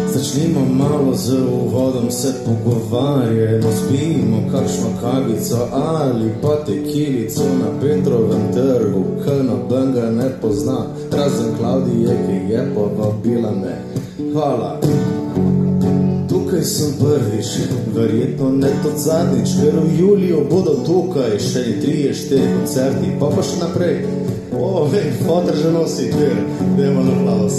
Začnimo malo z uvodom, se pogovarjamo, spijemo kakšno kavico ali pa tekilico na Petrovem trgu, k noben ga ne pozna, razen Klaudije, ki je povabila me. Hvala. Tukaj sem prvič, verjetno ne tot zadnjič, ker v juliju bodo tukaj še 3-4 koncerti, pa še naprej. Hej, fotor že nosi, ker dajmo na aplavz.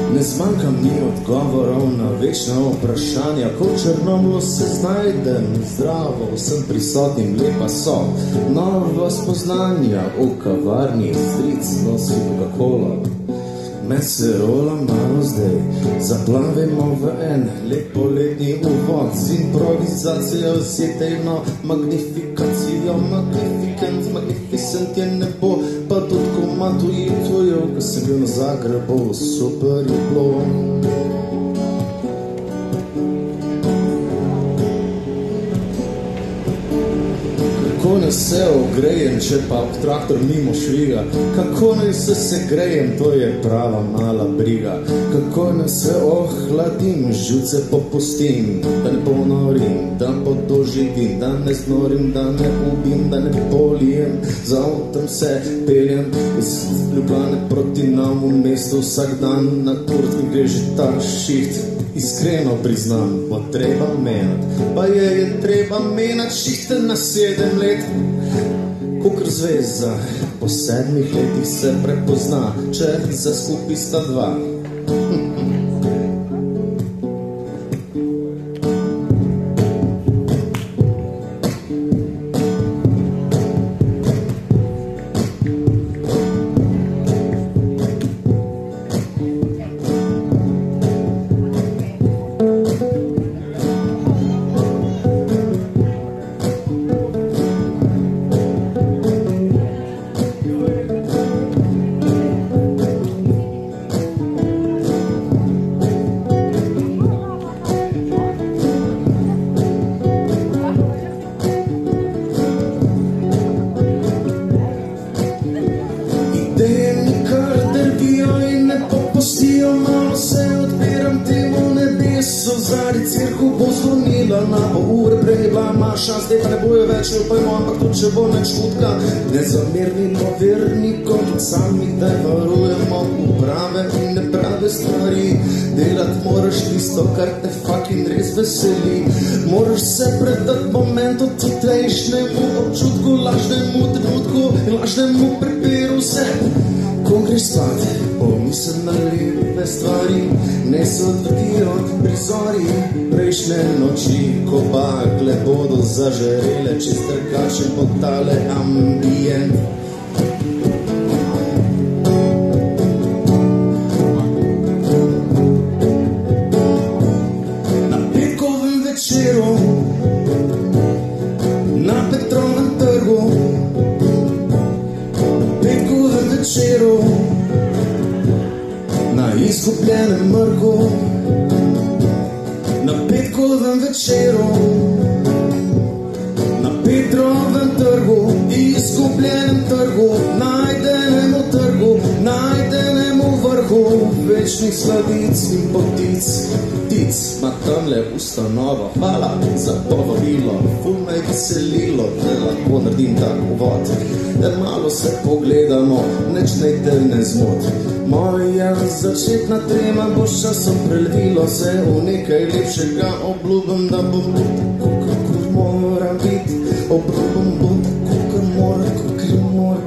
Ne zmanjka mi odgovorov na večna vprašanja, ko v Črnomlju se znajdem, zdravo, vsem prisotnim lepa so. Nova spoznanja v kavarni, stric nosi Coca-Cola. Med se rola malo zdaj, zaplavimo v en lep poletni uvod z improvizacijo osjetejno magnifikacijo, magnificent, magnificent je nebo, pa tudi komatu itujo, ko sem bil na Zagrebu, super je bilo. Kako ne se ogrejem, če pa traktor mimo šviga? Kako ne se segrejem, to je prava mala briga. Kako ne se ohladim, živce popustim, da ne ponorim, da podožitim, da ne znorim, da ne ubim, da ne polijem. Za avtom se peljem iz Ljubljane proti novemu mestu, vsak dan na Turcki gre že ta šiht. Iskreno priznam, bo treba menat, pa je treba menat šihte na 7 let. Kukr zveza, po 7 letih se prepozna, če za skupaj sta 2. Malo se odpiram temu nebesu, zaradi cirku bo zvonila na ure, prej je bila maša, zdaj pa ne bojo več, upajmo, ampak tudi če bo neč čutka. Nezamirnimo vernikom, tudi sami, da varujemo uprave in neprave stvari. Delat moraš tisto, kar te fucking res veseli. Moraš se predati momentu, tutejšnjemu občutku, lažnemu trenutku in lažnemu prepiru se. Ko greš spat, pomislim na lepe stvari, ne se odvrtijo prizori prejšnje noči, ko bakle bodo zažarele, čez trkače bo tale ambient. Na petkovem večeru, na Petrovem trgu, večeru, na izgubljenem mrku, na petkovem večeru, na Petrovem trgu, izgubljenem trgu, najdenemu trgu, najdenemu vrhu večnih sladic in potic. Tic, ma tamle ustanova, hvala za povabilo, ful me je veselilo, da lahko naredim tak uvod. Da malo se pogledamo, neč nejte ne zmot. Moja začetna trema bo s časom prelevilo se v nekaj lepšega, obljubim, da bom tako, kakor mora biti. Obljubim, bom tako, kakor mora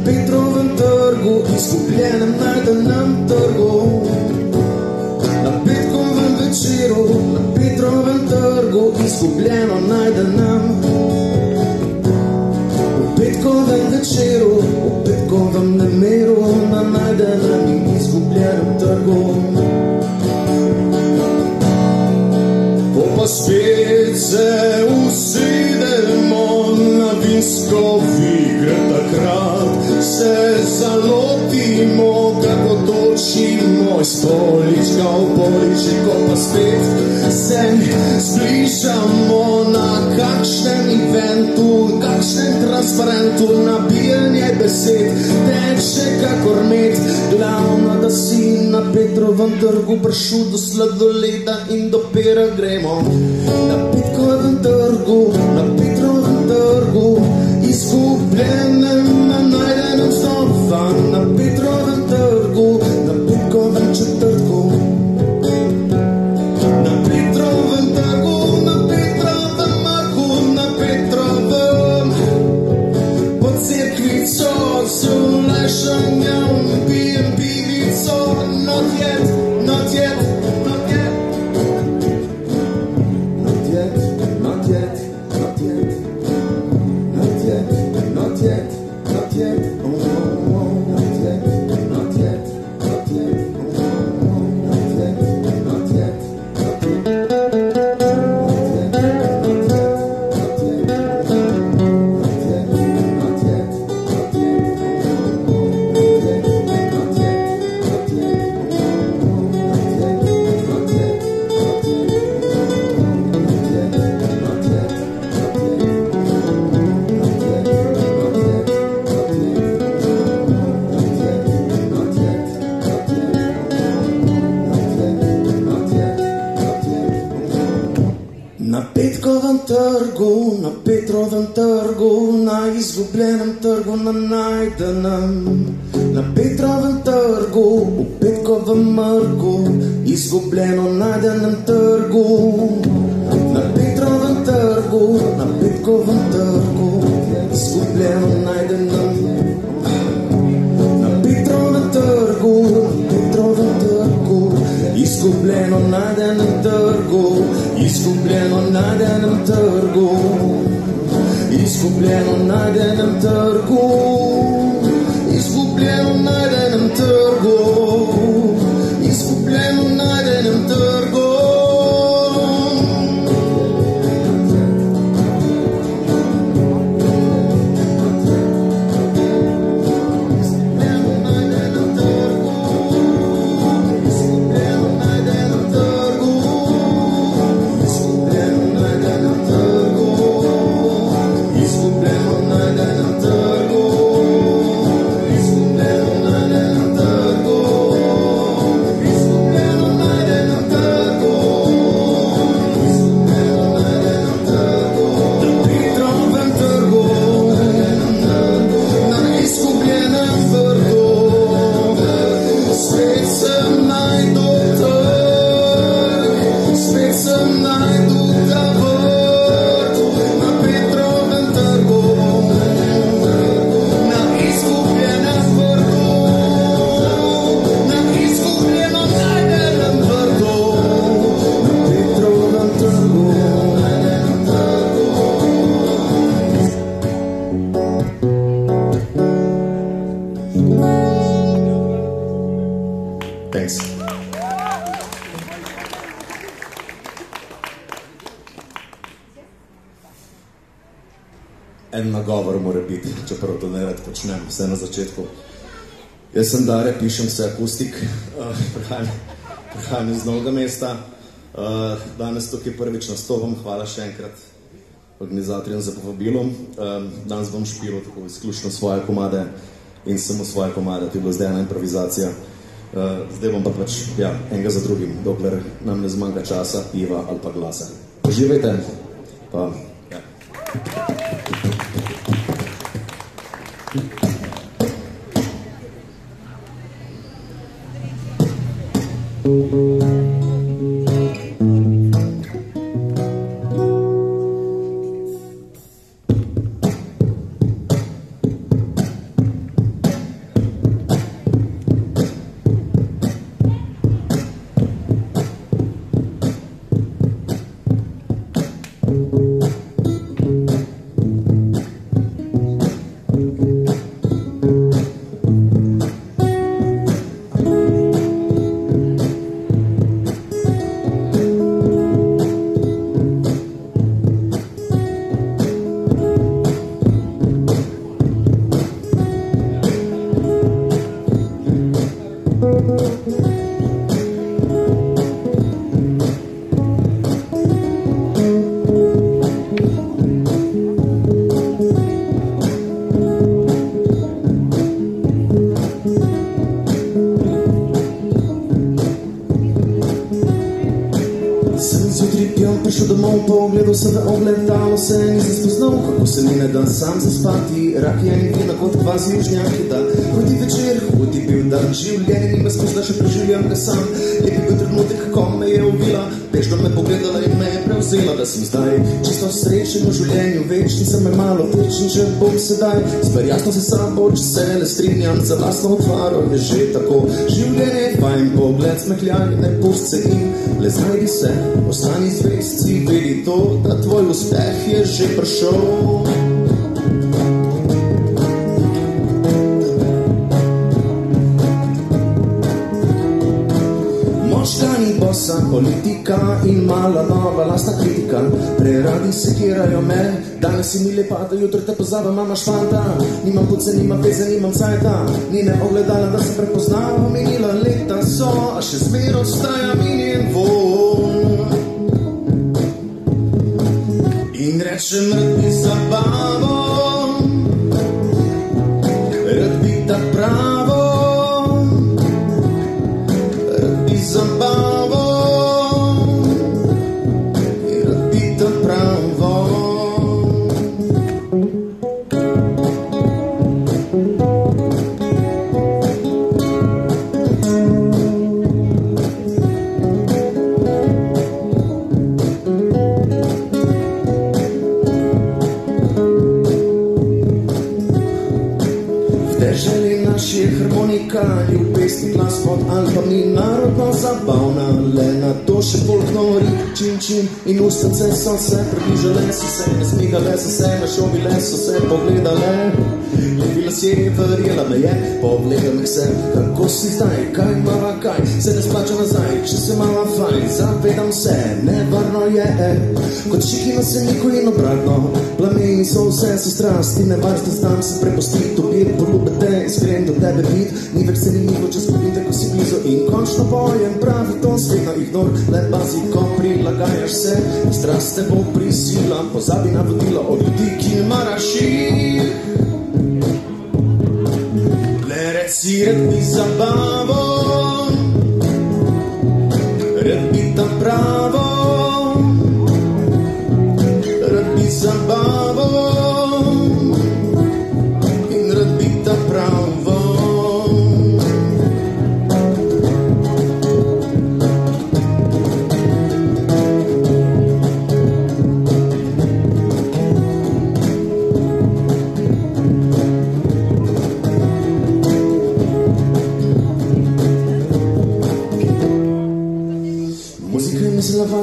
Petrovem trgu, izgubljenem najdenem trgu. Na petkovem večeru, na Petrovem trgu, izgubljeno najdenem. V petkovem večeru, v petkovem nemiru, na najdenem in izgubljenem trgu. Ko pa spet se usedemo na vinsko vigre, takrat se zalotimo, kako točimo iz polička v poliček. Ko pa spet se zbližamo na kakšnem eventu, kakšnem transparentu, nabijanje besed teče kakor med. Glavno, da si na Petrovem trgu prišel do sladoleda in do pera gremo. Na Petkovem trgu, na Petrovem trgu, izgubljenem na najdenem znova. Na Petrovem trgu, na petkovem četrtku. Na Petrovem trgu, na Petrovem mrku, na Petrovem pod cerkvico z olajšanjem pijem pivico. Not yet, not yet, not yet. Not yet, not yet, not yet. Not yet, not yet, not yet. Oh, oh, oh, not yet, not yet, not yet. Oh, oh, oh, not yet, not yet, not yet. Na petkovem trgu, na Petrovem trgu, na izgubljenem trgu, na najdenem. Na Petrovem trgu, v petkovem mrku, izgubljeno najdenem trgu. Na Petrovem trgu, na petkovem trgu, izgubljeno najdenem. Na Petrovem trgu, na Petrovem trgu, izgubljeno najdenem trgu. Izgubljeno najdenem trgu, izgubljeno najdenem trgu, izgubljeno najdenem trgu, izgubljeno najdenem trgu. Thanks. En nagovor mora biti, čeprav to ne rad počnem, vse na začetku. Jaz sem Dare, pišem se akustik, prihajam iz Novega mesta. Danes tukaj prvič nastopam, hvala še enkrat organizatorjem za povabilo. Danes bom špilil tako izključno svoje komade in samo svoje komade, to je bila zdaj ena improvizacija. Zdaj bom pa pač, ja, enega za drugim, dokler nam ne zmanjka časa, piva ali pa glasa. Uživajte, pa, ja. prišel domov, pogledal se v ogledalo, se nisem spoznal, kako se mi ne dan sam zaspati. Rakija in vina kot kvazi južnjaki, da hodi večer, hodi bil dan, življenje nima spozna, še preživljam ga sam. Lepi bil trenutek, ko me je uvila, bežno me pogledala in me je prevzela, da sem zdaj čisto srečen v življenju, večni sem me malo tečen, že bom sedaj. Zber jasno se sabo, če se ne strinjam, za vlastno otvaro je že tako. Življenje je fajn, pogled smehljaj, ne pusti se in le znajdi se, ostani zvest, si vidi to, da tvoj uspeh je že prišel. Moškani, bosa, politika in mala nova lastna kritika. Preradi sekirajo me, danes si mi lepa, da jutro te pozabam, mama šfanta. Nimam puce, nimam veze, nimam cajta, ni ne ogledala, da se prepoznam. Minila leta so, a še zmer ostaja minjen von. In rečem, rad bi zabavo, rad bi ta pravo, rad bi zabavo, rad bi ta pravo. Ljubesni glas pod Alpami, narodno zabavna, le na to še bolj nori. Čin, čin in ustnice so se približale, so se nasmihale, so se našovile, so se pogledale. Lepi lasje, verjela me je, pogledam jih se, kako si zdaj, kaj mava, kaj se ne splača nazaj, če se mava fajn, zavedam se, nevarno je, kot šiki na seniku in obratno. Plameni so vse, so strasti, nevarste, znam se prepustiti, dobit, poljubite, iskren do tebe vid, ni več zanimivo, če skupite, ko si blizu in končno bojem, pravi to svetno ignor, le pazi, ko prilagajaš se, strast te bo prisila, pozabi navodila od ljudi, ki ne maraš jih. Le reci, rad bi zabavo, rad bi ta pravo, rad bi zabavo in rad bi ta pravo.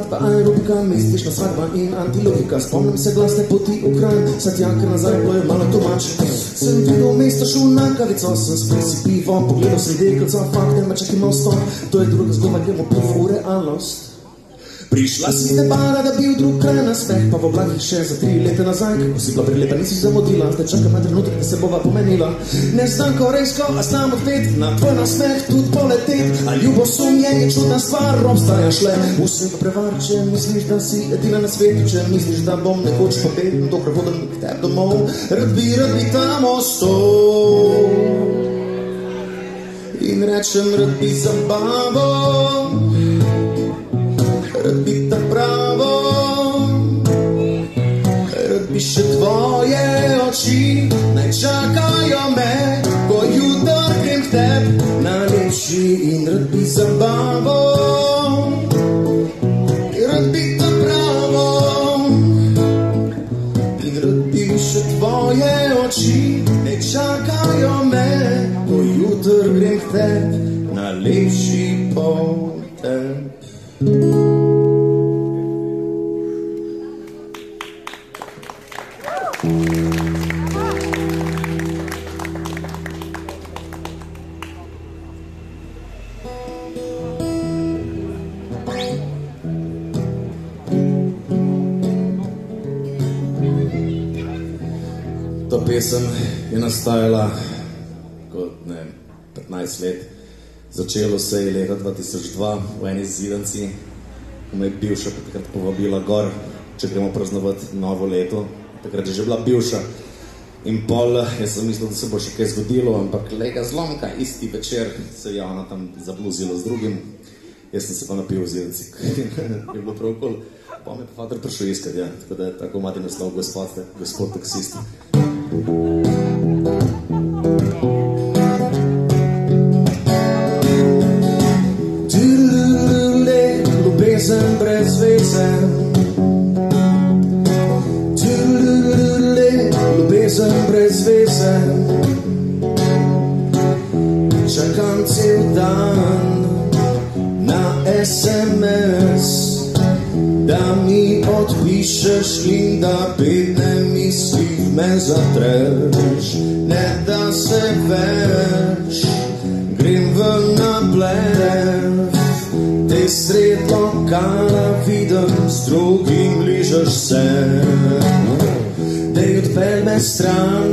Pa aerobika, mistična svadba in antilogika. Spomnim se glasne poti v kraj, Satjanker nazaj ploje malo tumač. Sem videl mesto, šel na kavico, sem spil si pivo, pogledal sem deklico, fakt, ne me čak imel ston. To je druga zgodba, gremo pivo v realnost. Prišla si z nebara, da bi v drug kraj na smeh, pa v oblakih še za 3 leta nazaj, kako si bila prilepa, nisi zamodila, zdaj čakam na trenutek, da se bova pomenila. Ne znam korejsko, a znam odpet, na tvoj nasmeh tudi poletet, a ljubosumje je čudna stvar, obstajaš le. Vsem pa prevar, če misliš, da si edina na svetu, če misliš, da bom nekoč pobed, dokler hodem k tebi domov, rad bi tam ostal. In rečem, rad bi zabavo, rad bi ta pravo, rad bi še tvoje oči, naj čakajo me, ko jutr grem k tebi na lepši. In rad bi zabavo, rad bi ta pravo, in rad bi še tvoje oči, naj čakajo me, ko jutr grem k tebi na lepši potek. Ta pesem je nastajala kot 15 let. Začelo se je leta 2002 v eni zidanci, ko me je bivša takrat povabila gor, če gremo praznovati novo leto. Takrat je že bila bivša. In pol, jaz sem mislil, da se bo še kaj zgodilo, ampak lega zlomka, isti večer se je ona tam zabluzila z drugim. Jaz sem se pa napil v zidanci. Je bilo prav cool. Pa me pa fater prišel iskat, ja. Tako da je tako mati naslov gospod taksist. Ljubezen brez veze, ljubezen brez veze, čakam cel dan na SMS, da mi odpišeš in da bedne misli me zatreš. Ne da se več, grem ven na plev, te sred lokala vidim, s drugim ližeš se. Dej odpelj me stran,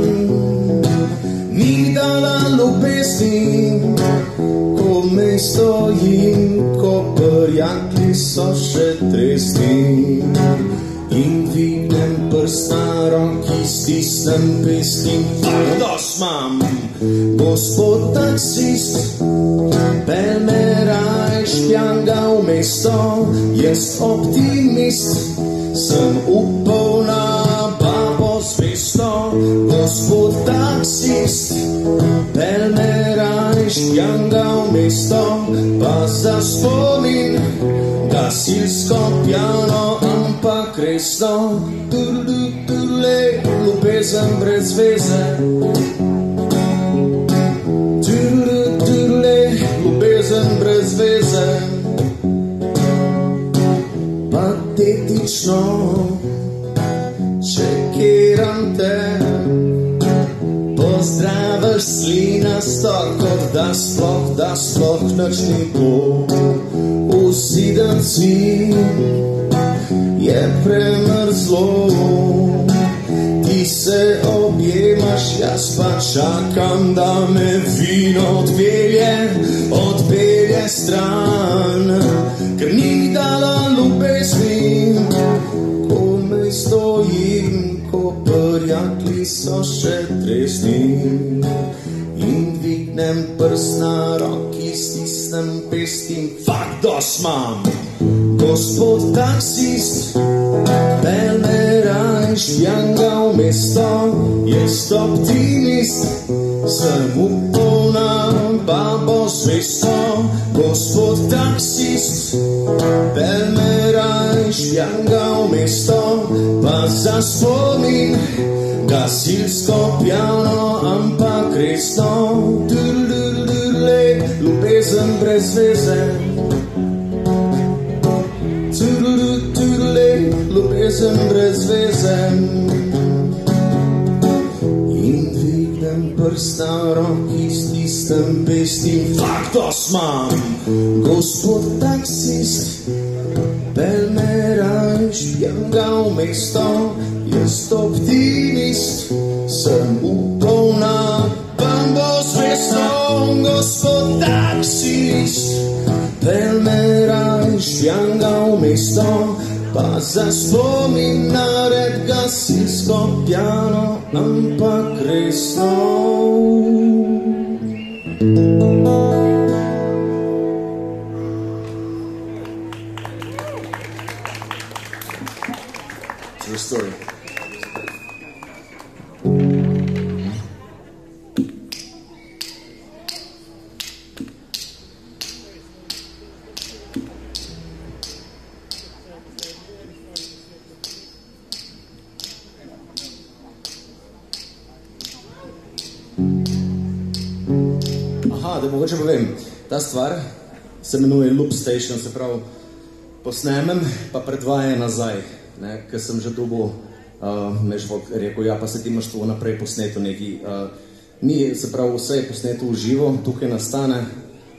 ni dala ljubezni, ko me stojim, ko prijatelji so še tresni. In dvignem prst na roki, stisnem pestim, dos mam, gospod taksist, pel me rajš pjanga v mesto, jaz optimist, sem upal na babo zvesto. Gospod taksist, pel me rajš pjanga v mesto, pa za spomin gasilsko pjano, ampak resno. Ljubezen brez veze, ljubezen brez veze, patetično čekiram te, pozdraviš slinasto, kot da sploh nič ni bo. V zidanci je premrzlo, ti se objemaš, jaz pa čakam, da me vino odpelje stran, ker ni dala ljubezni, ko me stojim, ko prijatelji so še tresni. In dvignem prst na roki, stisnem pestim, fak dos mam, gospod taksist, pel me rajš pjanga v mesto, jaz optimist, sem upal na babo zvesto. Gospod taksist, pel me rajš pjanga v mesto, pa za spomin gasilsko pjano, ampak resno. Ljubezen brez veze, ljubezen brez veze. In dvignem prst na roki, stisnem pestim, fak dos mam, gospod taksist, pel me rajš pjanga v mesto, jaz optimist, sem upal na babo zvesto. Gospod taksist, pel me rajš pjanga v mesto, pa za spomin nared gasilsko pjano, ampak resno. True story. Da mogoče povem, ta stvar se imenuje loop station, se pravi posnemem, pa predvaja nazaj, ker sem že dobil, rekel, ja, pa se ti imaš to naprej posneto neki, ni, se pravi, vse je posneto v živo, tukaj nastane,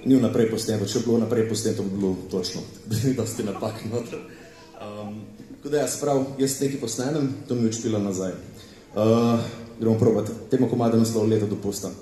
ni vnaprej posneto, če bi bilo naprej posneto, bi bilo točno, bi dosti napak noter. Tako da ja, se pravi, jaz nekaj posnemem, to mi učpila nazaj. Gremo probati, temo komade naslov Leto dopusta.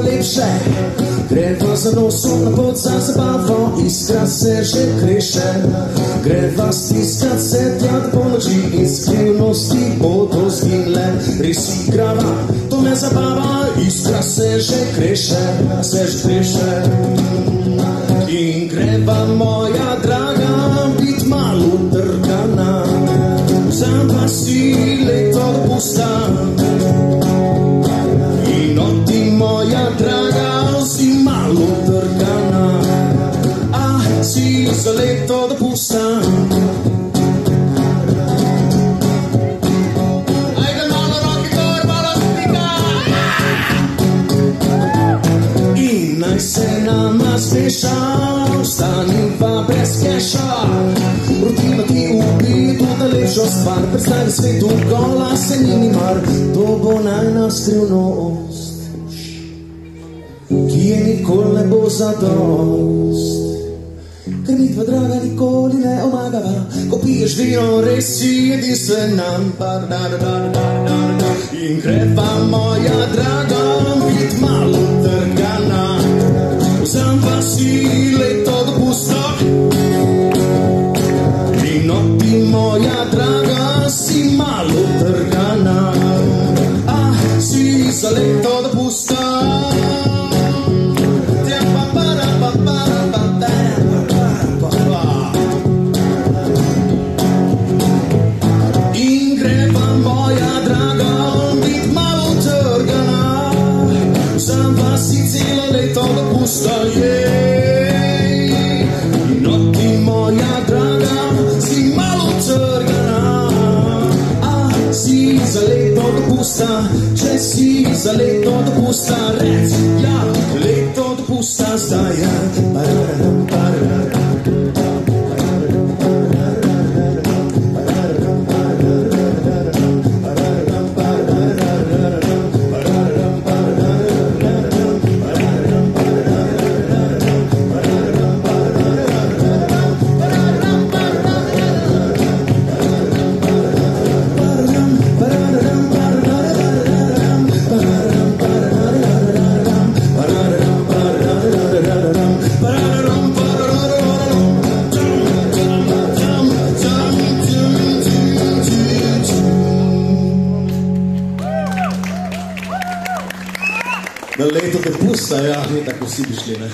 lepše. Greva za nosom na pot za zabavo, iskra se že kreše. Greva stiskat se tja do ponoči in skrivnosti bodo zginile. Res igrava, to me zabava, iskra se že kreše, se že kreše. In greva moja draga bit malo trgana, vzam pa si leto dopusta. In od ti moja draga si malo trgana, si za leto dopusta. Ajde malo roki gor, malo spika. In naj se nama smeša, ostaniva brez keša. Rutina ti ubi tudi lepšo stvar, predstavi v svetu gola se njeni mar. To bo najna skrivnost, ki je nikoli ne bo zadost. Ker midva draga nikoli ne omagava, ko piješ vino, res si edinstvena. In greva moja draga bit malo trgana, vzam pa si leto dopusta. In od ti moja draga si malo trgana, si za leto dopusta. In od ti moja draga si malo trgana, si za leto dopusta. Če si za leto dopusta, rec, ja, leto dopusta zdaj je. Na leto dopusta, ja, ni tako vsi bi šli, ne.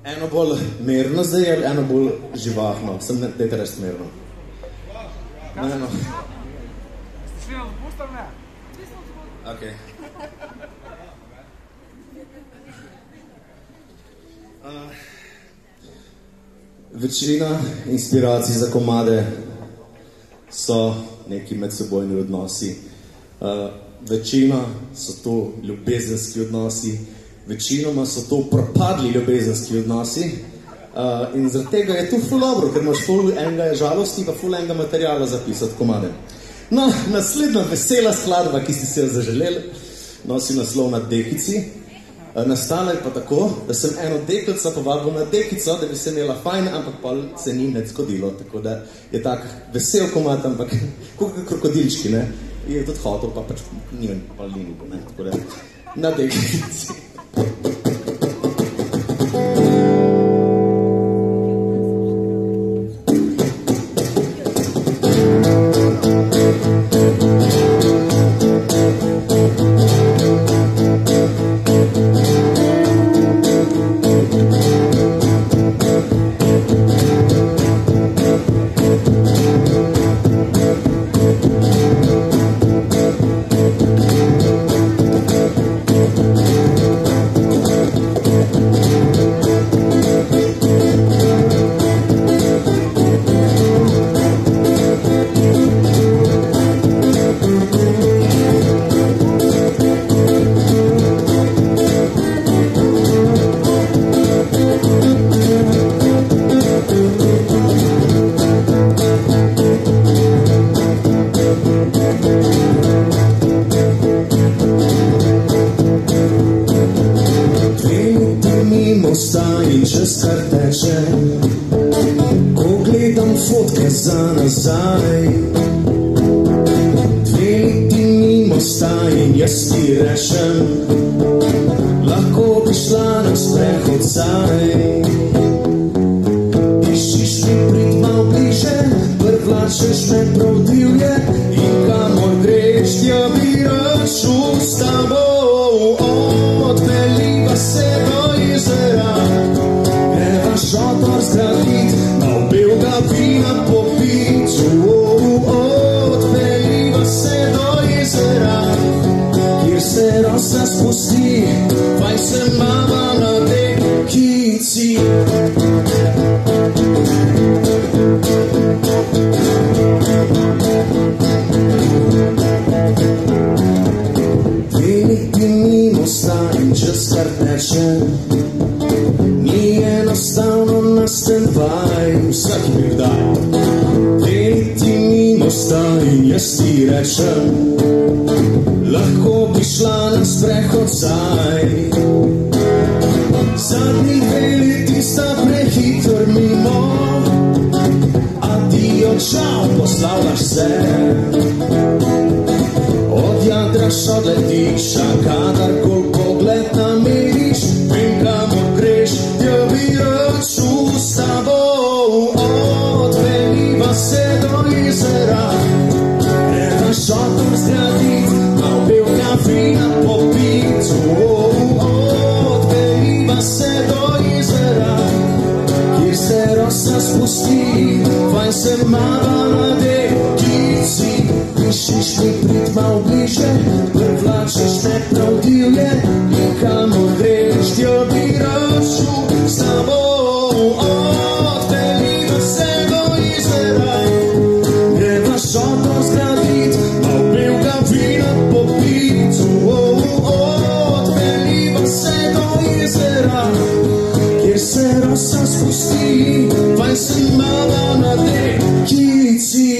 Eno bolj mirno zdaj ali eno bolj živahno? Sem ne, dajte reči smerno. Eno. Ste šli na dopust ali ne? Ok. Večina inspiracij za komade so neki medsebojni odnosi. Večina so to ljubezenski odnosi, večinoma so to propadli ljubezenski odnosi. In zaradi tega je to ful dobro, ker imaš ful enega žalosti pa ful enega materijala zapisati komade. No, naslednja vesela skladba, ki ste si jo zaželeli, nosi naslov Na dekici. Nastala je pa tako, da sem eno deklico povabil na dekico, da bi se imela fajn, ampak pa se ni nič zgodilo, tako da je tak vesel komad, ampak kot krokodilčki, ne, je tudi hotel, pa pač ni pa lini, ne, tako da Na dekici. fotke za nazaj. 2 leti mimo sta in jaz ti rečem, lahko bi šla na sprehod zdaj. Iščiš mi prid mal bliže, privlačeš me prav divje, in kamor greš, tja bi rad šel s tabo. Odpeljiva se do jezera, greva šotor zgradit, mal belega vina popit. Odpeljiva se do jezera, kjer se rosa spusti, fajn se mama na dekici. Čas kar teče, ni enostavno na stand-by, vsak mi kdaj. 2 leti mimo sta in jaz ti rečem, lahko bi šla na sprehod zdaj. Zadnji 2 leti sta prehiter mimo, adijo, čau, poslavljaš se. Od jadraš, odletiš, a kadarkol pogled nameriš, vem kamor greš, tja bi rad šel s tabo. Odpeljiva se do jezera, greva šotor zgradit, mal belega vina popit. Odpeljiva se do jezera, kjer se rosa spusti, fajn se mava na dekici. Iščiš mi prid mal bliže, privlačeš me prav divje, in kamor greš, tja bi rad šel s tabo. Odpeljiva se do jezera, greva šotor zgradit, mal belega vina popit. Odpeljiva se do jezera, kjer se rosa spusti, fajn se mava na dekici.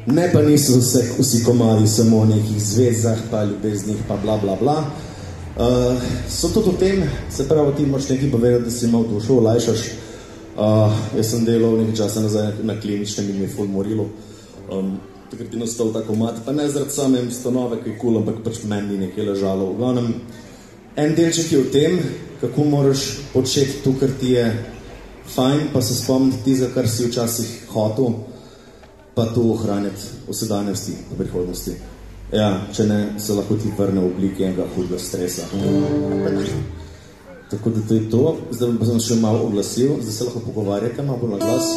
Ne pa niso vsi komadi samo o nekih zvezah, pa ljubeznih, pa bla bla bla. So tudi o tem, se pravi, ti moraš nekaj povedati, da si imel dušo, olajšaš. Jaz sem delal nekaj časa nazaj na kliničnem in mi je ful morilo. Takrat je nastal ta komad, pa ne zaradi samem stanove, ki je cool, ampak pač meni nekaj ležalo. V glavnem, en delček je v tem, kako moraš početi to, kar ti je fajn, pa se spomniti tizga, kar si včasih hotel, pa to ohranjati v sedanjosti, v prihodnosti. Ja, če ne, se lahko ti vrne v obliki enega hudega stresa. Tako da to je to. Zdaj pa sem še malo oglasil, zdaj se lahko pogovarjate, malo bolj na glas.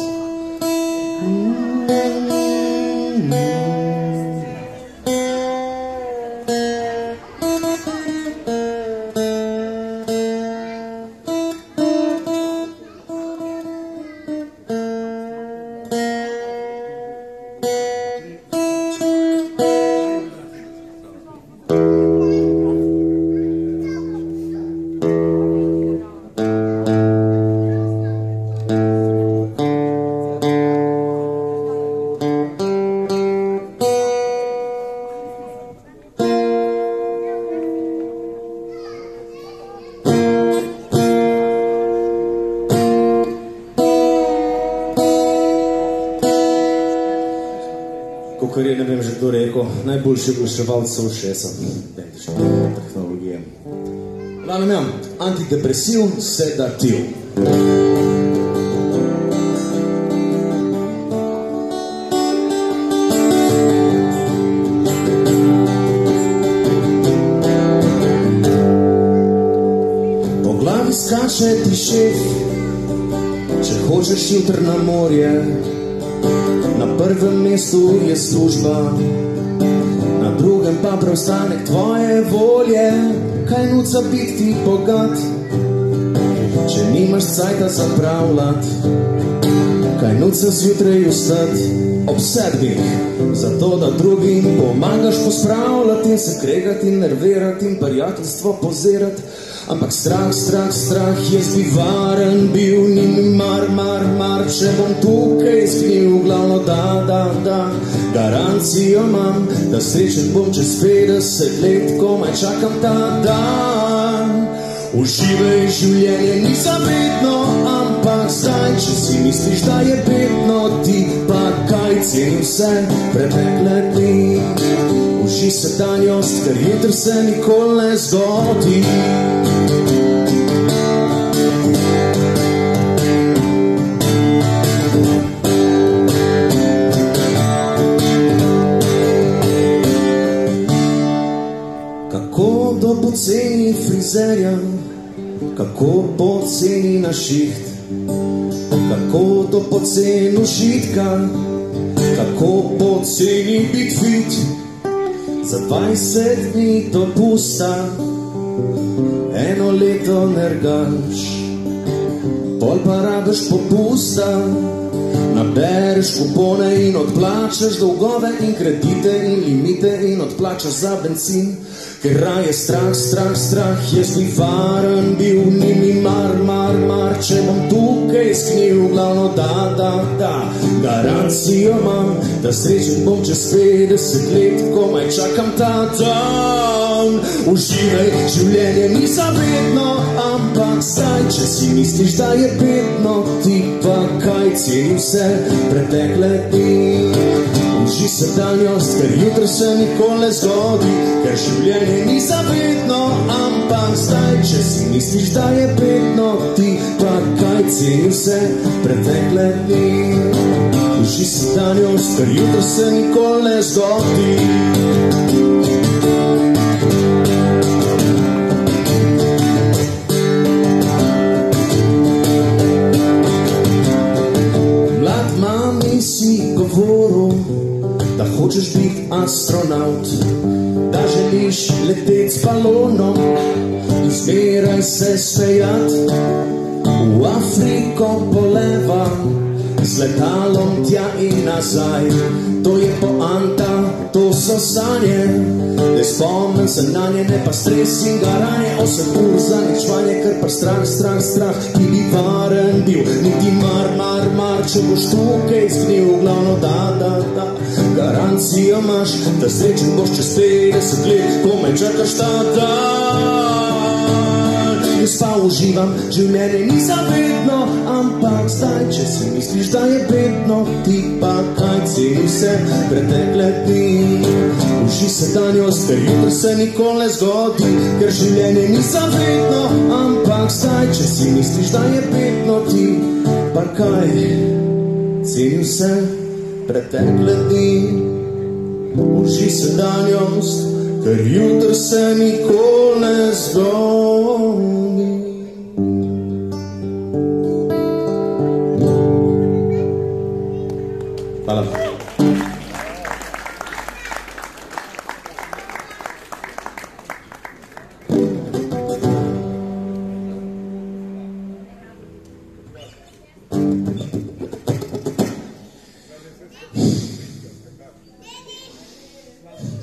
Kakor je, ne vem že kdo rekel, najboljši oglaševalc so ušesa. Tehnologije. Glavnem ja, antidepresiv, sedativ. Po glavi skače ti šef, če hočeš jutr na morje. Na prvem mestu je služba, na drugem pa preostanek tvoje volje. Kaj nuca biti ti bogat, če nimaš cajta zapravljat? Kaj nuca zjutraj vstati ob 7, zato da drugim pomagaš pospravljati in se kregati in nervirati in prijateljstvo pozirati? Ampak strah, jaz bi varen bil, ni mi mar, če bom tukaj izgnil, glavno da, garancijo imam, da srečen bom čez 50 let, komaj čakam ta dan. Uživaj, življenje ni zavedno, ampak zdaj, če si misliš, da je bedno, ti pa kaj ceni vse pretekle dni. Uži sedanjost, ker jutri se nikoli ne zgodi. Kako do poceni frizerja, kako poceni na šiht, kako do poceni užitka, kako poceni bit fit. Za 20 dni dopusta, eno leto nergaš, pol pa rabiš popusta, nabereš kupone in odplačaš dolgove in kredite in limite in odplačaš za bencin. Ker raje strah, jaz bi varen bil, ni mi mar, če bom tukaj izgnil, glavno da, garancijo imam, da srečen bom čez 50 let, komaj čakam ta dan. Uživaj, življenje ni zavedno, ampak zdaj, če si misliš, da je bedno, ti pa kaj ceni vse pretekle dni. Uži sedanjost, ker jutri se nikoli ne zgodi, ker življenje ni zavedno, ampak zdaj, če si misliš, da je bedno, ti pa kaj ceni vse pretekle dni. Uži sedanjost, ker jutri se nikoli ne zgodi. Mlad mami si govoril, da hočeš biti astronaut, da želiš leteti s balonom in zmeraj se smejat. V Afriko poleva z letalom tja in nazaj, to je poanta, to so sanje, ne spomnim se na nje, ne pa stres in garanje. 8 ur za ničvanje, ker pa strah, ti bi varen bil, niti mar, če boš tukaj izgnil, glavno da, garancijo imaš, da srečen boš čez 50 let, komaj čakaš ta dan. Jaz pa uživam, življenje ni zavedno, ampak zdaj, če si misliš, da je bedno, ti pa kaj ceni vse pretekle dni. Uži sedanjost, ker jutri se nikoli ne zgodi, ker življenje ni zavedno, ampak zdaj, če si misliš, da je bedno, ti pa kaj ceni vse pretekle dni. Uži sedanjost, ker jutri se nikoli ne zgodi. Hvala.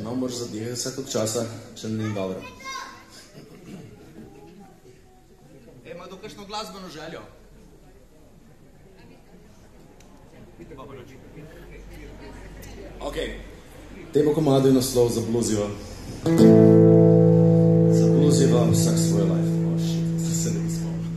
No, moraš zadihati se toliko časa, če ni dobro. Ima do kakšno glasbeno željo? Ok, temu komadu je naslov Zabluziva. Zabluziva vsak svoj life. Oh shit, se ne bi spomnil.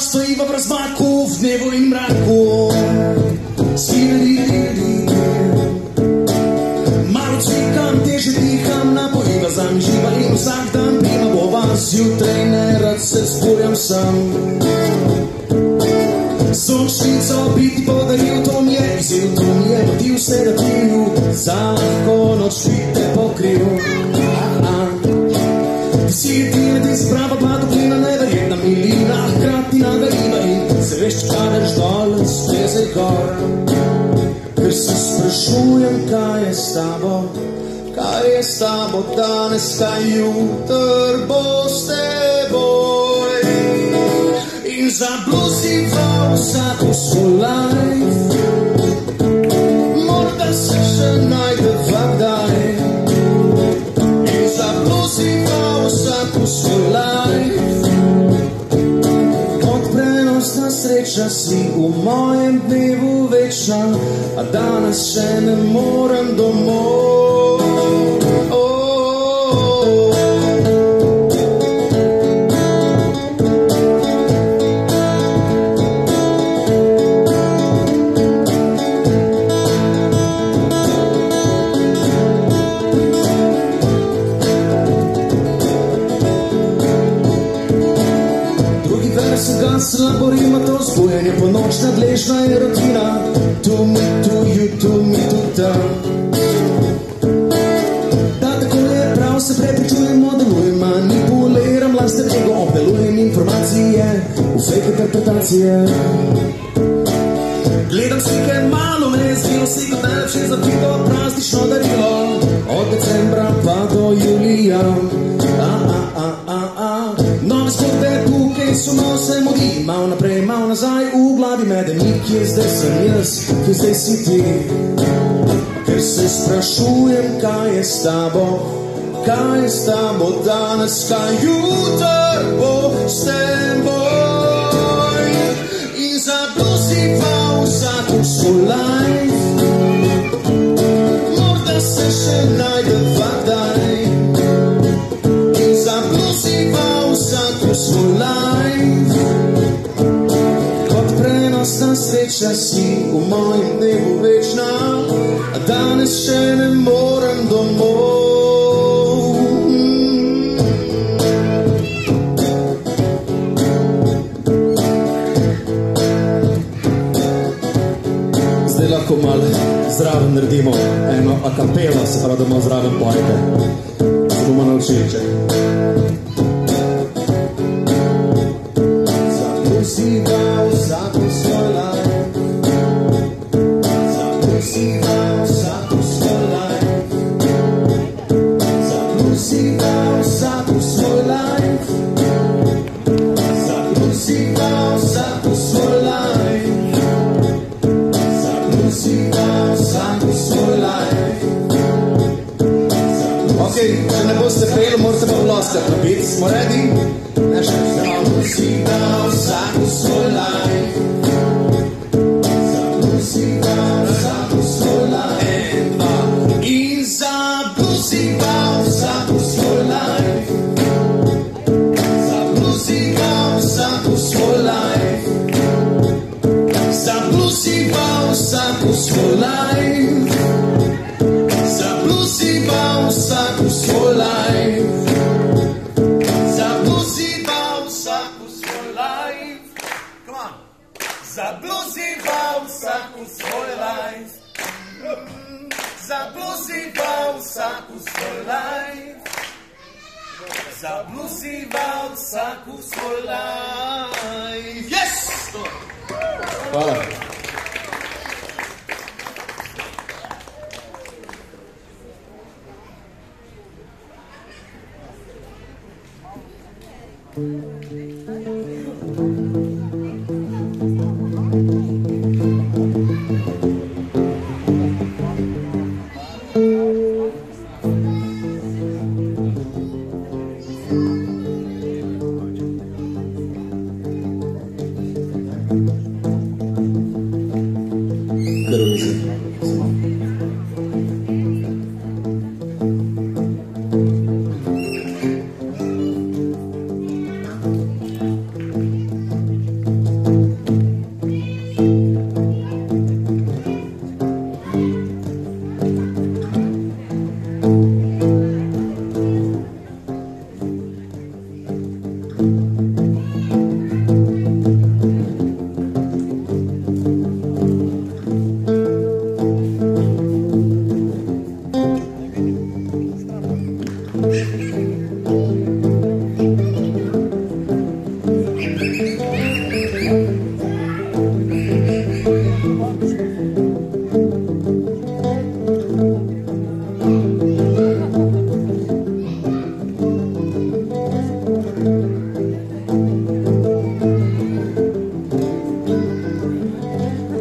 Stojiva v razmaku, v dnevu in mraku. vsak dan pima bova, zjutraj nerad se zbujam sam. Sončnico bi ti podaril, to mi je izziv, to mi je motiv sedativ, za lahko noč bi te pokril. Ti si edina, ti si prava dva toplina, neverjetna milina, hkrati nagajiva in se veš, čakadaš dol, splezaj gor. Ker se sprašujem, kaj je s tabo, kaj je s tabo danes, kaj jutr bo s teboj. In zabluziva vsako svoj life, morda se še najdeva kdaj. In zabluziva vsako svoj life, kot prenosna sreča si v mojem dnevu večna, a danes še ne morem domov. Laborima to zbujanje, ponočna dležna je rutina, tu mi, tu ju, tu mi, tu tam. Da tako je prav, se prepričujem, modelujem, manipuliram lastne ego, opelujem informacije v fake interpretacije. Gledam slike, malo me je zbilo, si kot najlepše zapito praznično darilo, od decembra pa do julija. Nove zgodbe tukaj so se modi, mal naprej, mal nazaj, v glavi medeni, kje zdaj sem jaz, kje zdaj si ti. Ker se sprašujem, kaj je s tabo, kaj je s tabo danes, kaj jutr bo s teboj. In zabluziva vsako svoj life, morda se še najdeva kdaj. Svoj life, kot prenosna sreča si v mojem dnevu večna, a danes še ne morem domov. Zdaj lahko malo zraven naredimo eno a cappella, se pravi, da malo zraven pojete. Se bomo naučili, če. Zabluziva vsako svoj life, zabluziva vsako svoj life, zabluziva vsako svoj life, zabluziva vsako svoj life, zabluziva vsako svoj life. Ok, če ne boste peli, morate pa vloskati nabiti. Smo ready? Zabluziva vsako svoj life, zabluziva vsako svoj life, in zabluziva vsako svoj life, zabluziva vsako svoj life, zabluziva vsako svoj life, zabluziva vsako svoj life. Zabluziva vsako svoj life, zabluziva vsako svoj life, zabluziva vsako svoj life. Yes! Hvala.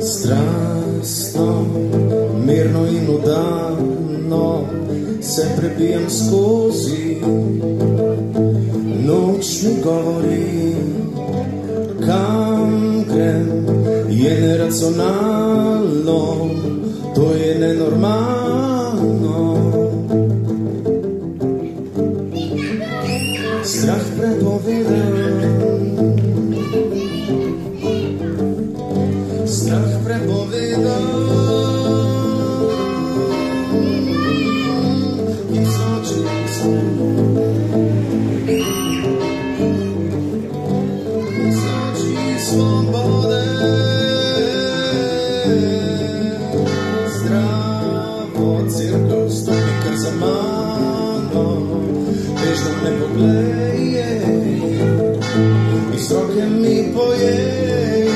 Strastno, mirno in udano se prebijem skozi. Noč mi govori, kam grem, je neracionalno, to je nenormalno. Strah prepovedan, strah prepovedan, in zoči svobode. Zdravo cirkev stopi kar za mano, bežno me poglej, iz roke mi pojej,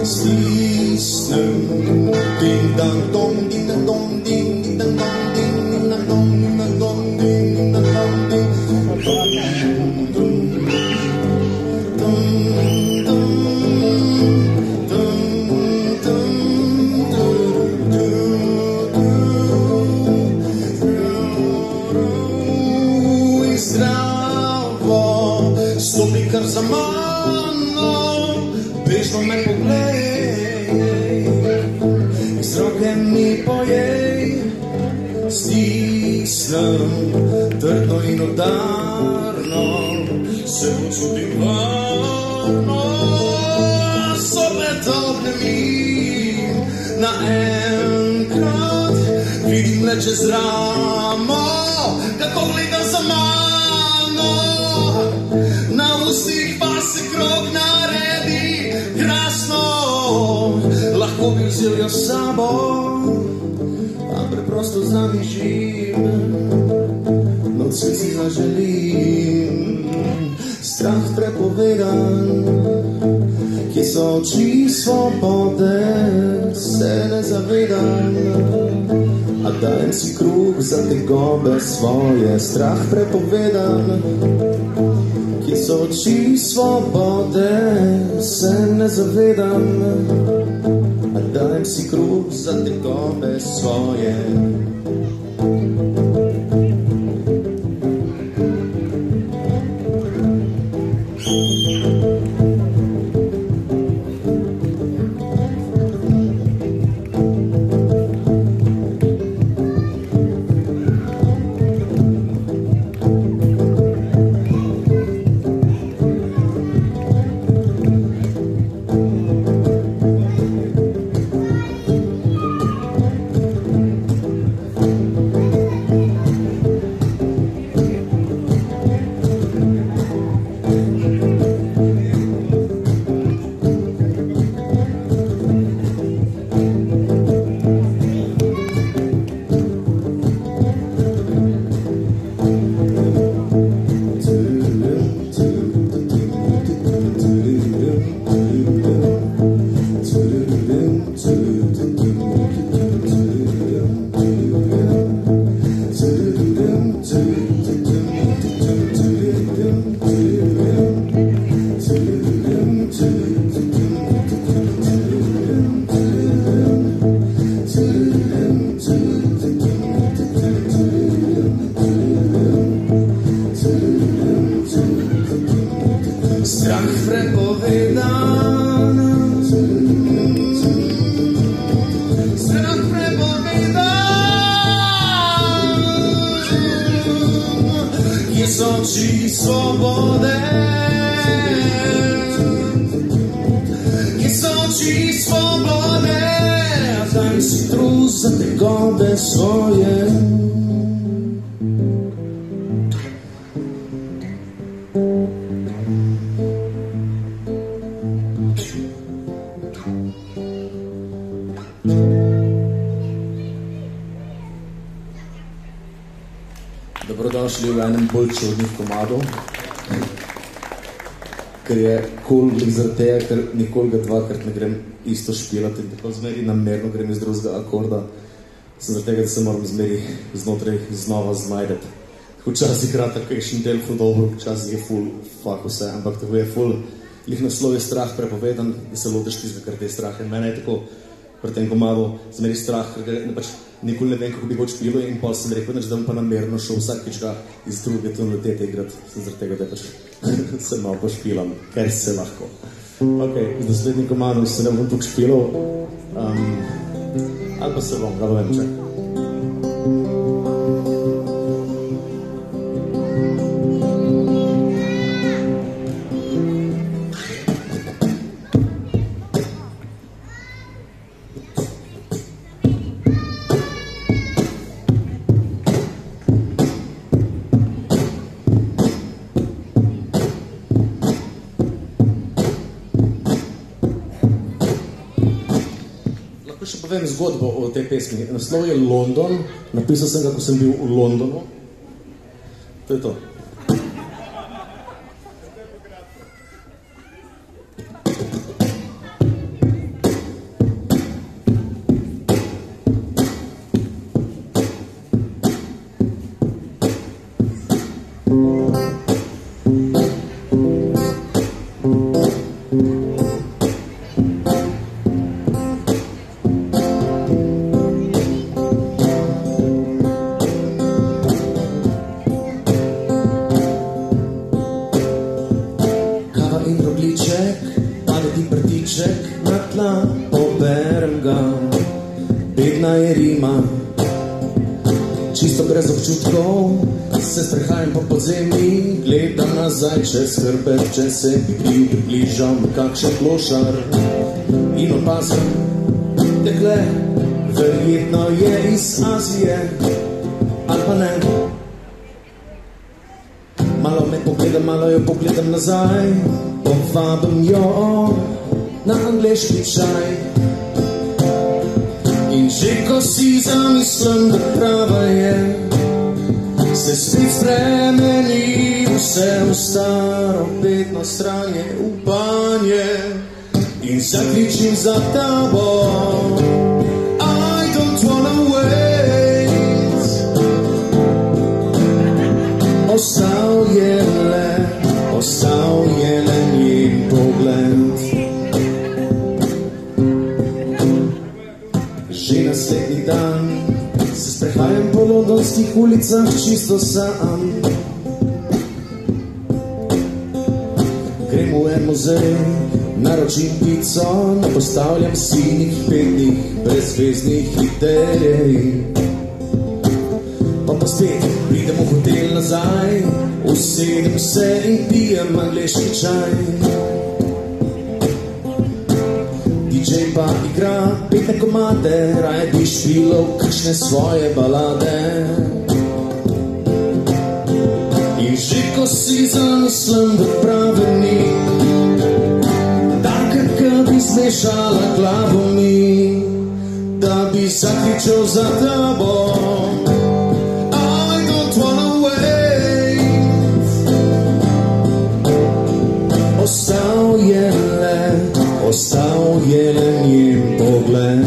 stisnem ding dang dong, ding dang dong, ding dang dong, ding dang dong, ding dang dong, ding dang dong, ding stopi kar za mano, bežno me poglej, iz roke mi pojej, stisnem trdno in udarno, se počutim varno, zopet obnemim, naenkrat vidim le čez ramo, kako gledam za mano. Na ustih pa se krog naredi krasno, lahko bi vzel jo s sabo, a preprosto zamižim, noč se si zaželim. Strah prepovedan, kje so oči svobode, se ne zavedam, a dajem si kruh za tegobe svoje. Strah prepovedan, kje so oči svobode, se ne zavedam, a dajem si kruh za tegobe svoje. Strah prepovedan, strah prepovedan, kje so oči svobode, kje so oči svobode, a daj si trud za tegobe svoje. Dobrodošli. dobrodošli v enem bolj čudnih komadov, ker je cool zaradi tega, ker nikoli ga dvakrat ne grem isto špilati in tako zmeri namerno grem iz drugega akorda, zaradi tega, da se moram zmeri znotraj znova znajdeti. Včasih rata kakšen del ful dobro, včasih je ful fuck vse, ampak tako je ful, lih naslov je strah prepovedan in se lotiš tistega, kar te je strah. In mene je tako pri tem komadu zmeri strah, ker pač nikoli ne vem, kako bi ga odšpilo in pol sem rekel, da bom pa namerno šel vsakič ga iz druge tonalitete igrati, zaradi tega, da pač se malo pošpilam, ker se lahko. Ok, z naslednjim komadom se ne bom tukaj špilal, ali pa se bom, ga vem, čak. Povem zgodbo o tej pesmi. Naslov je London. Napisal sem ga, ko sem bil v Londonu. To je to. Čez hrbet, če se približam kakšen klošar in opazim, dekle, verjetno je iz Azije, ali pa ne. Malo me pogledam, malo jo pogledam nazaj, povabim jo na angleški čaj. In že ko si zamislim, da prava je, se spet spremeni vse v staro bedno stranje, upanje in zakričim za tabo. I don't wanna wait. Ostal je le njen pogled. Že naslednji dan se sprehajam po londonskih ulicah čisto sam. Grem v en muzej, naročim pico, ne postavljam sinih, bednih, brezveznih idej. Pa spet pridem v hotel nazaj, usedem se in pijem angleški čaj. DJ pa igra petne komade, raje bi špilal kakšne svoje balade. In že ko si zamislim, da prave ni, taka, ki bi zmešala glavo mi, da bi zakričal za tabo. I don't wanna wait. Ostal je le njen pogled.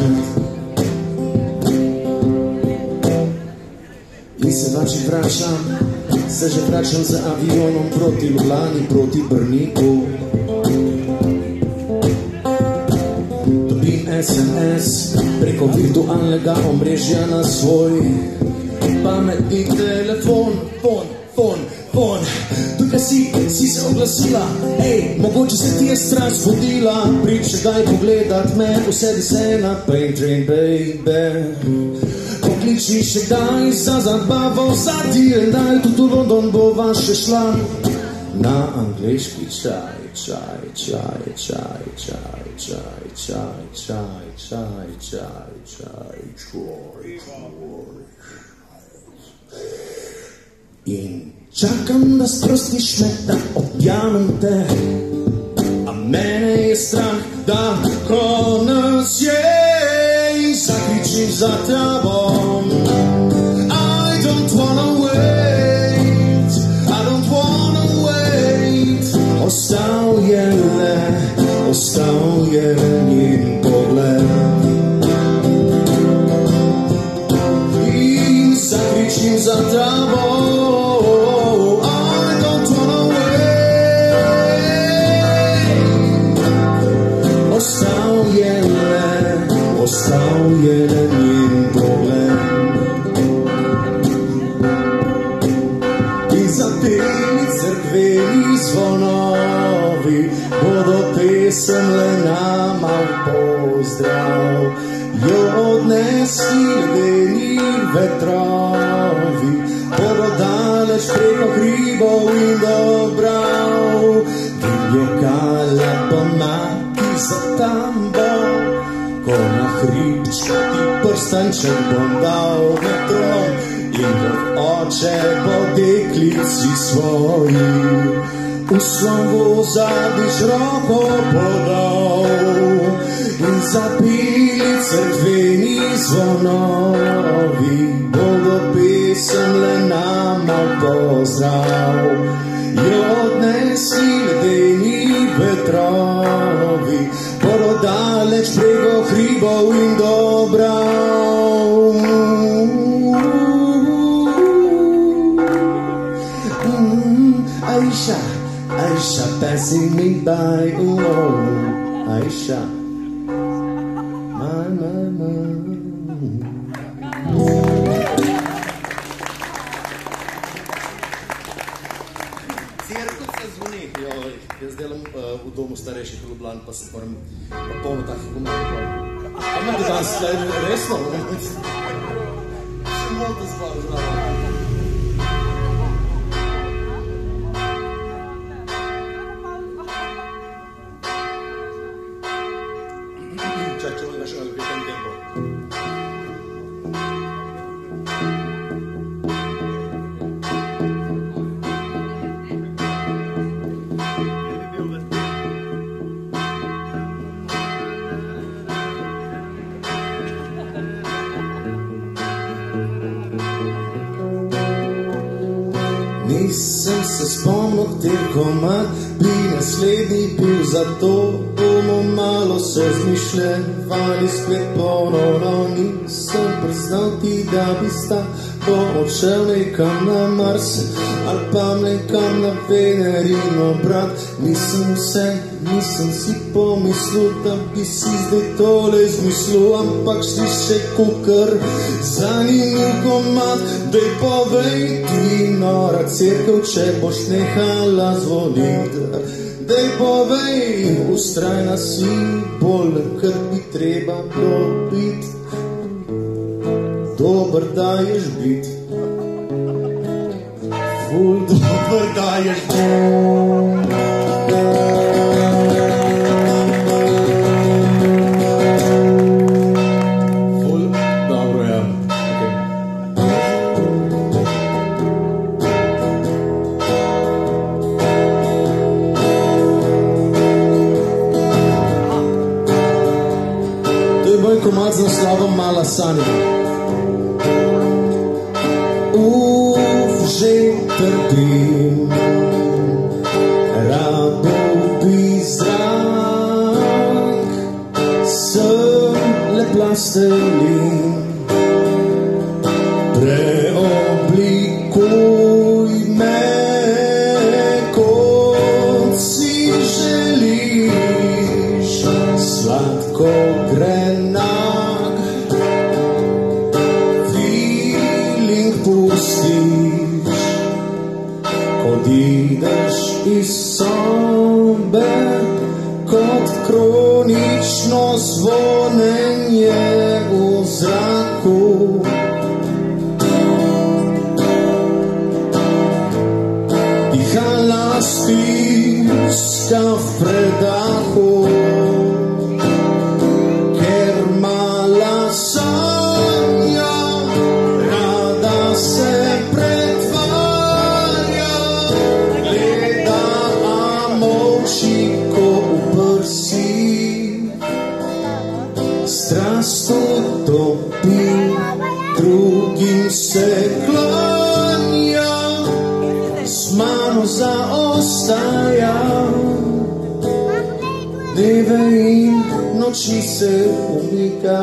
In se že vračam z avionom proti Ljubljani, proti Brniku. Dobim SMS preko virtualnega omrežja na svoj pametni telefon. Fon, tukaj si se oglasila, ej, mogoče se ti je strah zbudila, priče daj pogledat me, usedi se na Pain Train, baby. Pokliči še kdaj za zabavo, za deal, daj tudi v London bova še šla na angleški čaj. In čakam, da sprostiš me, da objamem te, a mene je strah, da konec je in zakričim za tebom. I don't wanna wait. zapeli crkveni zvonovi, bodo pesem le nama v pozdrav. Jo odnesli ledeni vetrovi, bodo daleč preko hribov in dobrav. Divjo kalja pa mati za tambo, ko na hribčku ti prstanček bom dal vetrom, in kot oče bo deklici svoji v slovo zadiš roko podal. In zapili crkveni zvonovi, bodo pesem le nama v pozdrav. Jo odnesli ledeni vetrovi, bodo daleč preko hribov in dobrav. Aisha, Aisha passing me by, oh, Aisha, my. Cerkev se zvoni, jaz delam v domu starejših v Ljubljani, pa se moram polno takih komentov. A imate danes resno? Še morate zbor zraven. Nisem se spomnil teh komad, bi naslednji bil, zato bomo malo se zmišljevali spet ponovno. Nisem priznal ti, da bi sta bo odšel nekam na Mars ali pa nekam na Venerino, brat. Nisem si pomislil, da bi si zdaj tole izmislil, ampak sliše kukar zanimiv komad. Dej povej ti, nora cerkev, če boš nehala zvonit. Dej povej, ustrajna si, bolj kar bi treba bilo bit. Dober daješ bit, ful dober daješ bit. Komad z naslovom Mala Sanja. Že trpim, rabel bi zrak, sem le plastelin. Preoblikuj me, kot si želiš, sladko grenak, feeling pustiš, odideš iz sobe, kot kronično zvonenje v zraku. Dihala stiska v predahu, ker mala sanja rada se pretvarja, gleda, a molči ko v prsi, strast utopi, drugim se klanja, z mano zaostaja, dneve in noči se umika.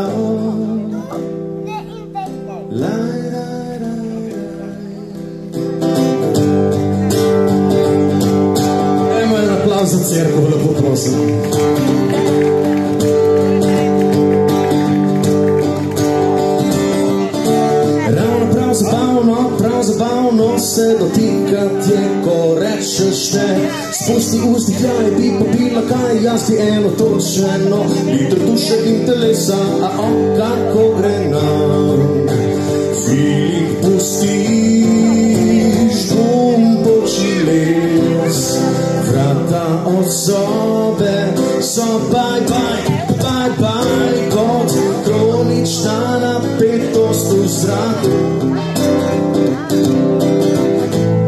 Dajmo en aplauz za cerkev, lepo prosim. Ravno prav zabavno se se dotikati je, ko rečeš ne. Spusti usti kljaj, bi popila kaj, jaz ti eno točeno. Liter duše in telesa, a kako gre nam. Feeling pustiš, bom počiles. Vrata od sobe, so bye bye, bye bye. Kot kronična napetost v zraku.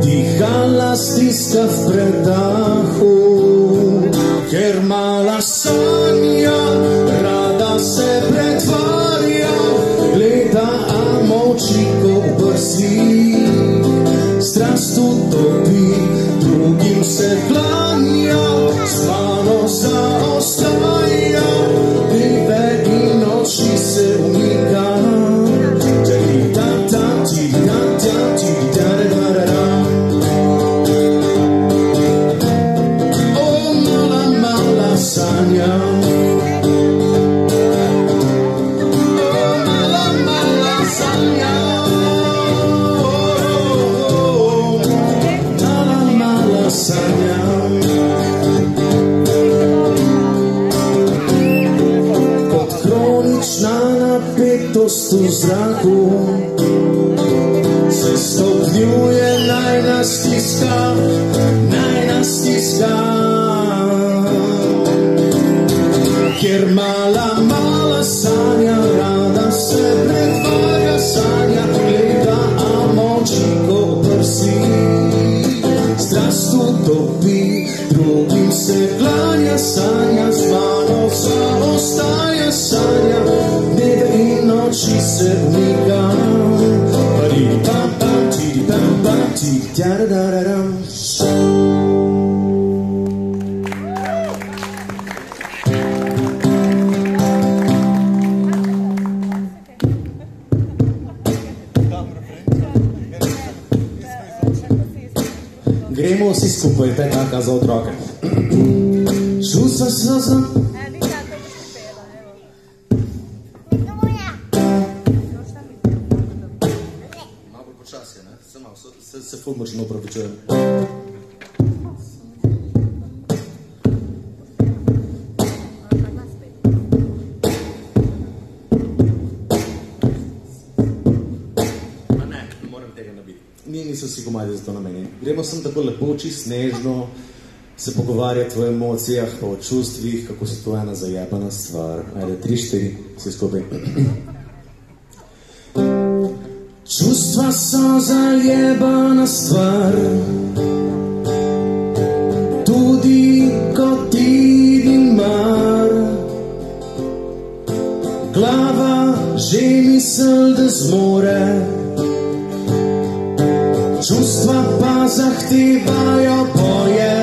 Dihala stiska v predahu, ker mala sanja, rada se pretvarja, gleda, a moči ko brzi. Strast utopi, drugim se klanja, s mano zaostaja, dneve in noči se umika. V zraku se stopnjuje, naj nas stiska, ker mala sanja, rada se pretvarja, sanja, gleda, a moči ko prsi. Strast utopi, drugim se klanja, sanja, z mano zaostaja, sanja, dneve in noči se umika. Pam, tiri, pam, tiri, tjara-da-da-dam. Gremo vsi skupaj, to je taka za otroke. Čustva so za... Malo počasje, ne? Se ful močno opravičujem. Niso vsi komadi za to namenjeni. Gremo sem tako lepo, čist nežno se pogovarjati o emocijah, o čustvih, kako so to ena zajebana stvar. Ajde, 3, 4, vsi skupaj. Čustva so zajebana stvar, tudi ko ti ni mar. Glava že misel, da zmore, čustva pa zahtevajo boje.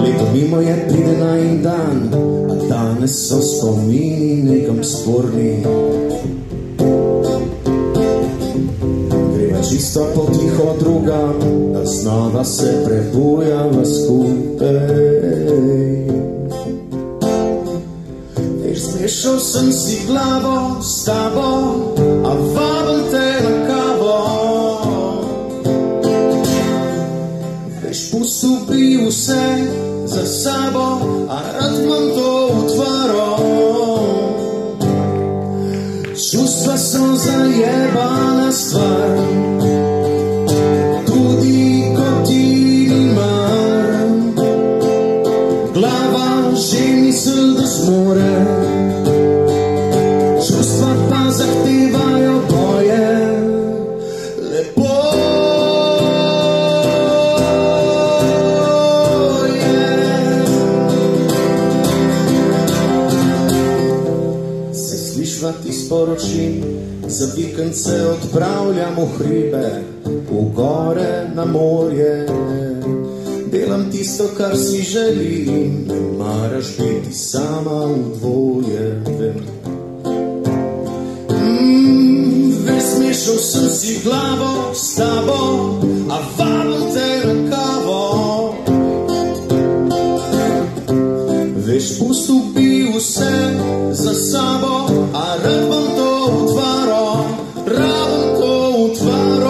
Leto mimo je, pride na en dan, a danes so spomini nekam sporni. Greva čisto potiho drugam, da znova se prebujava skupaj. Veš, zmešal sem si glavo s tabo, a vabim te na kavo. Veš, pustil bi vse za sabo, a rad imam to utvaro. Čustva so zajebana stvar, tudi ko ti ni mar. Glava že misel, da zmore, čustva pa zahtevajo boje. Lepo je. Se slišva ti sporočim, za vikend se odpravljam v hribe, v gore, na morje. Delam tisto, kar si želim, ne maraš biti sama v dvoje, vem. Zmešal sem si glavo s tabo, a vabim te na kavo. Veš, pustil bi vse za sabo, a rad bom to utvaro, rabim to utvaro.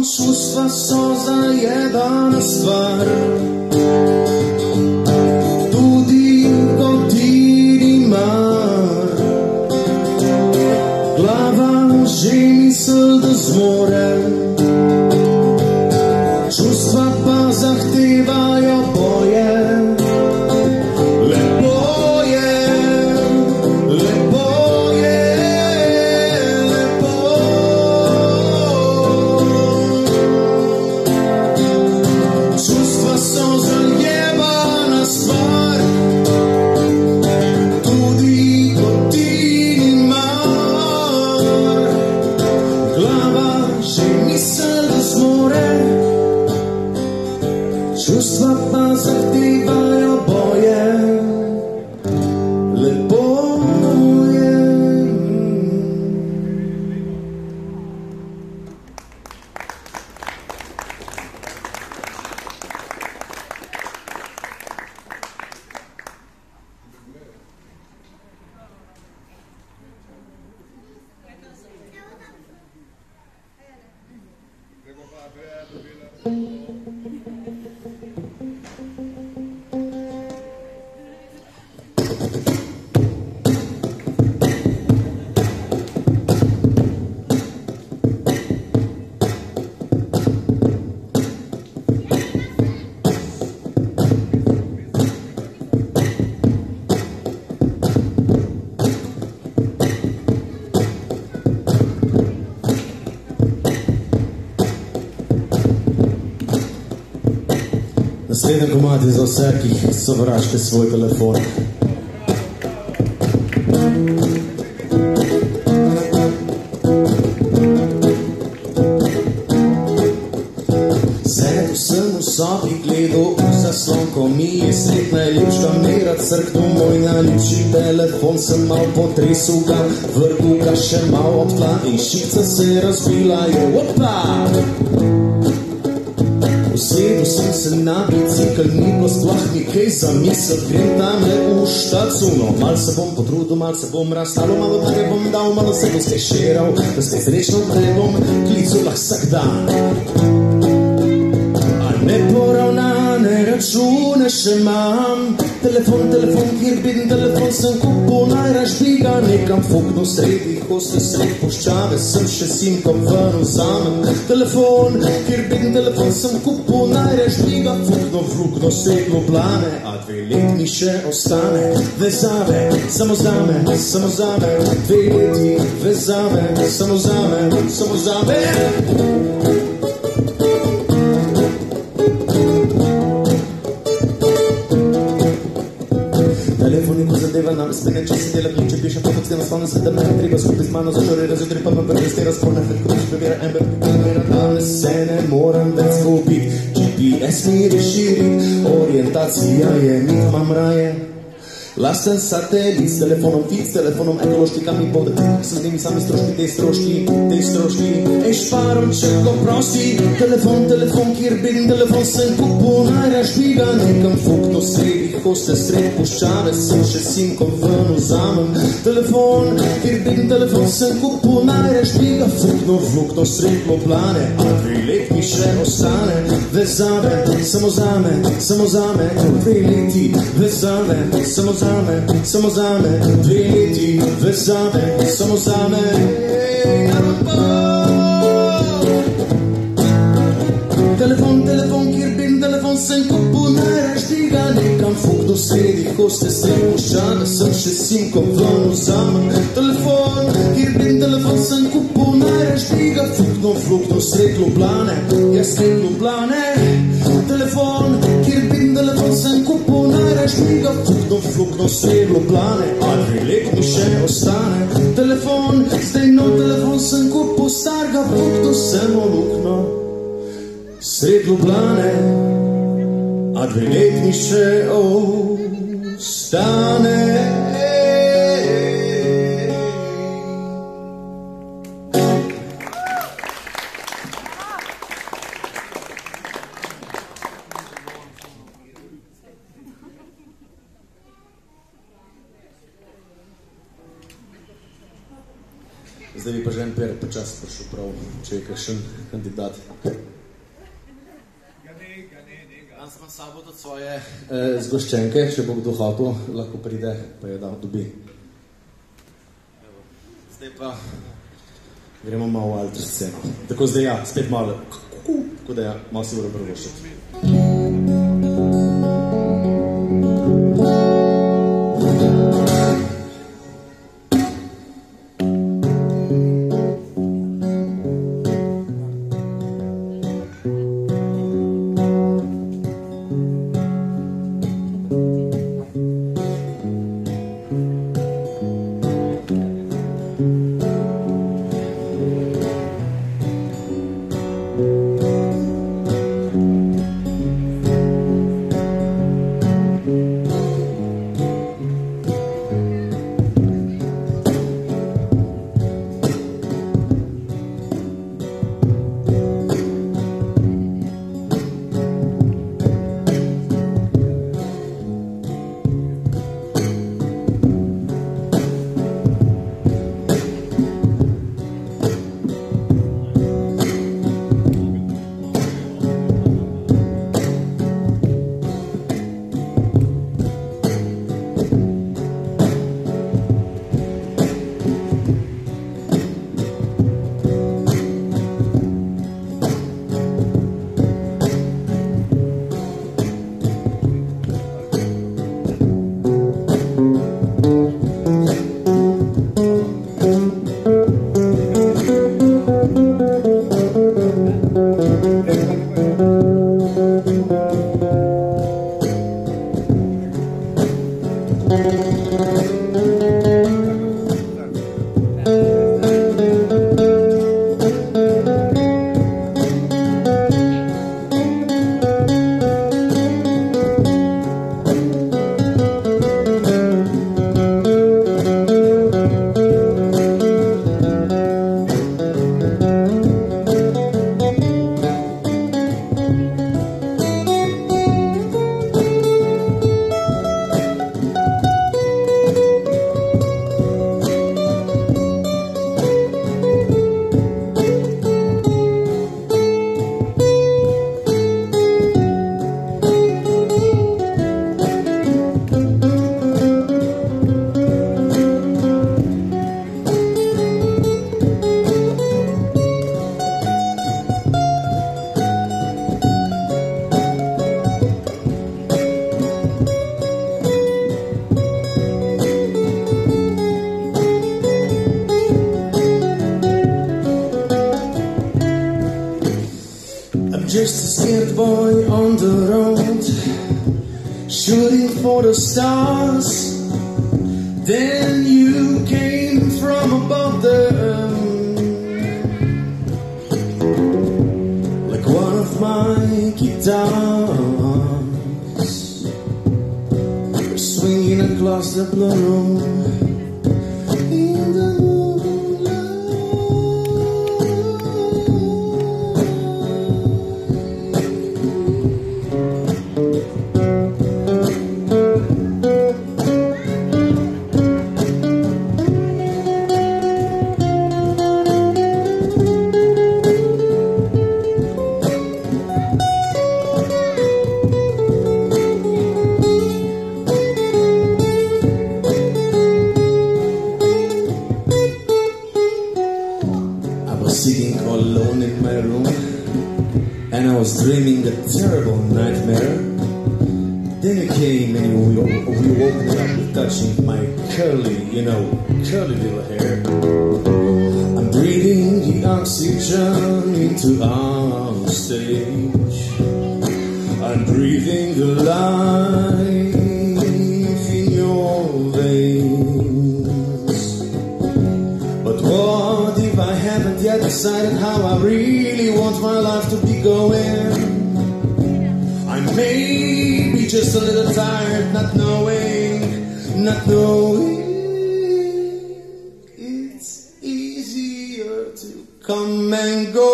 čustva so zajedana stvar. Tudi ko ti ni mar, glava že misel, da zmore. Čustva pa zahtevajo boje. Čustva pa zahtevajo boje, lepo je. Naslednji komad je za vse, ki sovražite svoj telefon. Sedel sem v sobi, gledal v zaslon, ko mi je svet najljubša mera crknil moj najljubši telefon. Sem mal potresel ga, vrgel ga še mal ob tla in šipca se je razbila, je opa! Usedel sem se na bicikl, ni bilo sploh mi kaj za misel, grem tamle v štacuno. Mal se bom potrudil, mal se bom razstalo, malo denarja bom dal, malo se bom skeširal, da spet srečno te bom klical vsak dan. A neporavnane račune še imam, telefon, kjer beden telefon sem kupil, najraž bi ga nekam fuknil sredi hoste, sred puščave, sem še simkom ven vzamem. Telefon, kjer beden telefon sem kupil, najraž bi ga fuknil v rukno sred Ljubljane. A 2 let mi še ostane, vezave, samo zame, 2 leti, vezave, samo zame. Telefoniku zadeva nam spene, če se dela ključe, piše fotok, s tem spomnim se, da me ne treba skupaj z mano zažori, razjutri pa me prevesti razporne, fed kruč previra, ember, kamera, danes se ne moram več skupit, GPS mi reširit, orientacija je, mi imam raje. Lasten satelit s telefonom fix, telefonom ekološki, kam mi bode, so z njimi sami stroški, te stroški. Ej šparoček, oprosti, telefon, kjer beden telefon sem kupil, najraž bi ga nekam fuknil sredi hoste, sred puščave, sem še simkom ven vzamem. Telefon, kjer beden telefon sem kupil, najraž bi ga fuknil v lukno sred Ljubljane. A 2 let mi še ostane, vezave, samo zame, 2 leti, vezave, samo zame, 2 leti, vezave, samo zame. Telefon, kjer beden telefon sem kupil, najraž bi ga nekam fuknil sredi hoste, sred puščave, sem še simkom ven vzamem. Telefon, kjer beden telefon sem kupil, najraž bi ga fuknil v lukno sred Ljubljane, ja sred Ljubljane. Telefon, kjer beden telefon sem kupil, najraž bi ga fuknil v lukno sred Ljubljane. A 2 let mi še ostane, telefon, zdaj nov telefon sem kupil, star ga fuknil sem v lukno sred Ljubljane. A 2 let mi še ostane. Zdaj bi pa že en per počas prišel prav, če je kakšen kandidat. Danes imam sabo tudi svoje zgoščenke, če bo kdo hotel, lahko pride, pa je da dobi. Zdaj pa gremo malo v alter sceno. Tako zdaj ja, spet malo, tako da ja, malo si moram prvošiti. Just a scared boy on the road, shooting for the stars. Then you came from above them, like one of my guitars, swinging across the blue room. Sitting all alone in my room, and I was dreaming a terrible nightmare. Then you came and we woke me up with touching my curly little hair. I'm breathing the oxygen into our stage. I'm breathing the life in your veins. But what if I haven't yet decided how I really want my life to be going? I may be just a little tired, not knowing it's easier to come and go.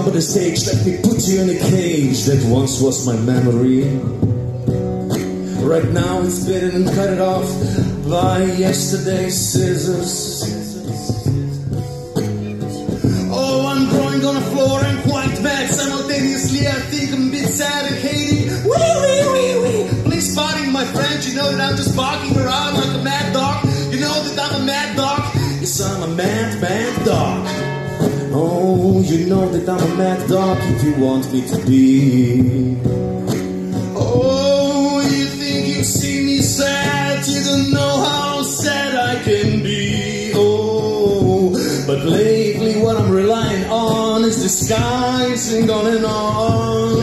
jump on the stage, let me put you in a cage that once was my memory. Right now it's bitten and cut it off by yesterday's scissors. Oh, I'm growing on the floor and quite bad. Simultaneously I think I'm a bit sad and hating. Wee, wee, wee, wee. Please pardon my friend, you know that I'm just barking around like a mad dog. You know that I'm a mad dog. Yes, I'm a mad, mad dog. Oh, you know that I'm a mad dog if you want me to be. Oh, you think you see me sad, you don't know how sad I can be. Oh, but lately what I'm relying on is disguising on and on.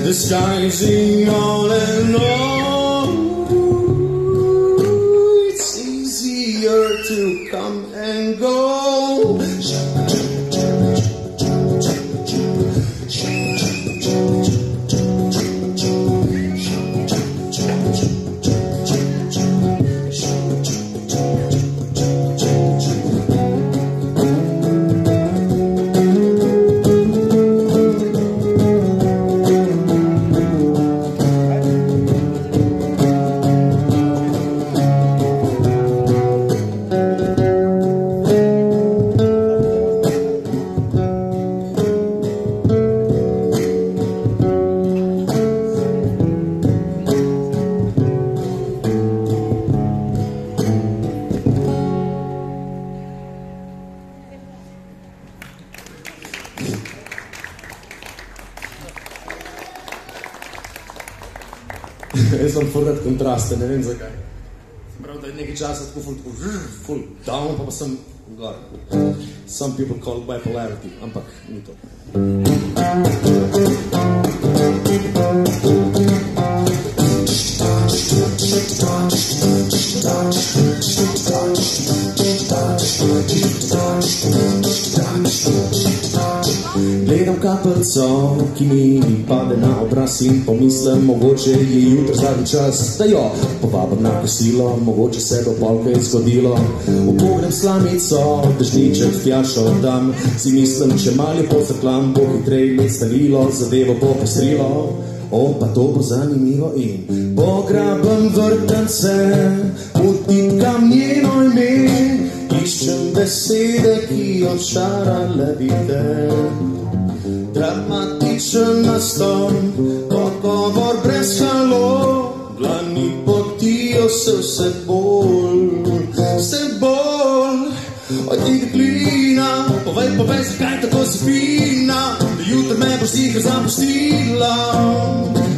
Disguising on and on. It's easier to come and go. Jaz sem furati kontraste, ne vem zakaj. Sem prav, da je nekaj časa tako full down, pa sem gor. Some people call it bipolarity, ampak ni to. Gledam kapljico, ki mi pade na obraz in pomislim, mogoče je jutri zadnji čas, da jo povabim na kosilo, mogoče se do polka je zgodilo. Upognem slamico, dežniček fjašo dam, si mislim, če malo posrklam, bo hitrej let stavilo, zadevo bo postrilo. O, pa to bo zanimivo in pograbam vrtance, utipkam njeno ime, iščem besede, ki očarale vite. Dramatičen naston, pogovor brez halo, dlani potijo se vse bolj. Oj, ti deklina, povej, zakaj tako si fina, da jutri me boš tiho zapustila.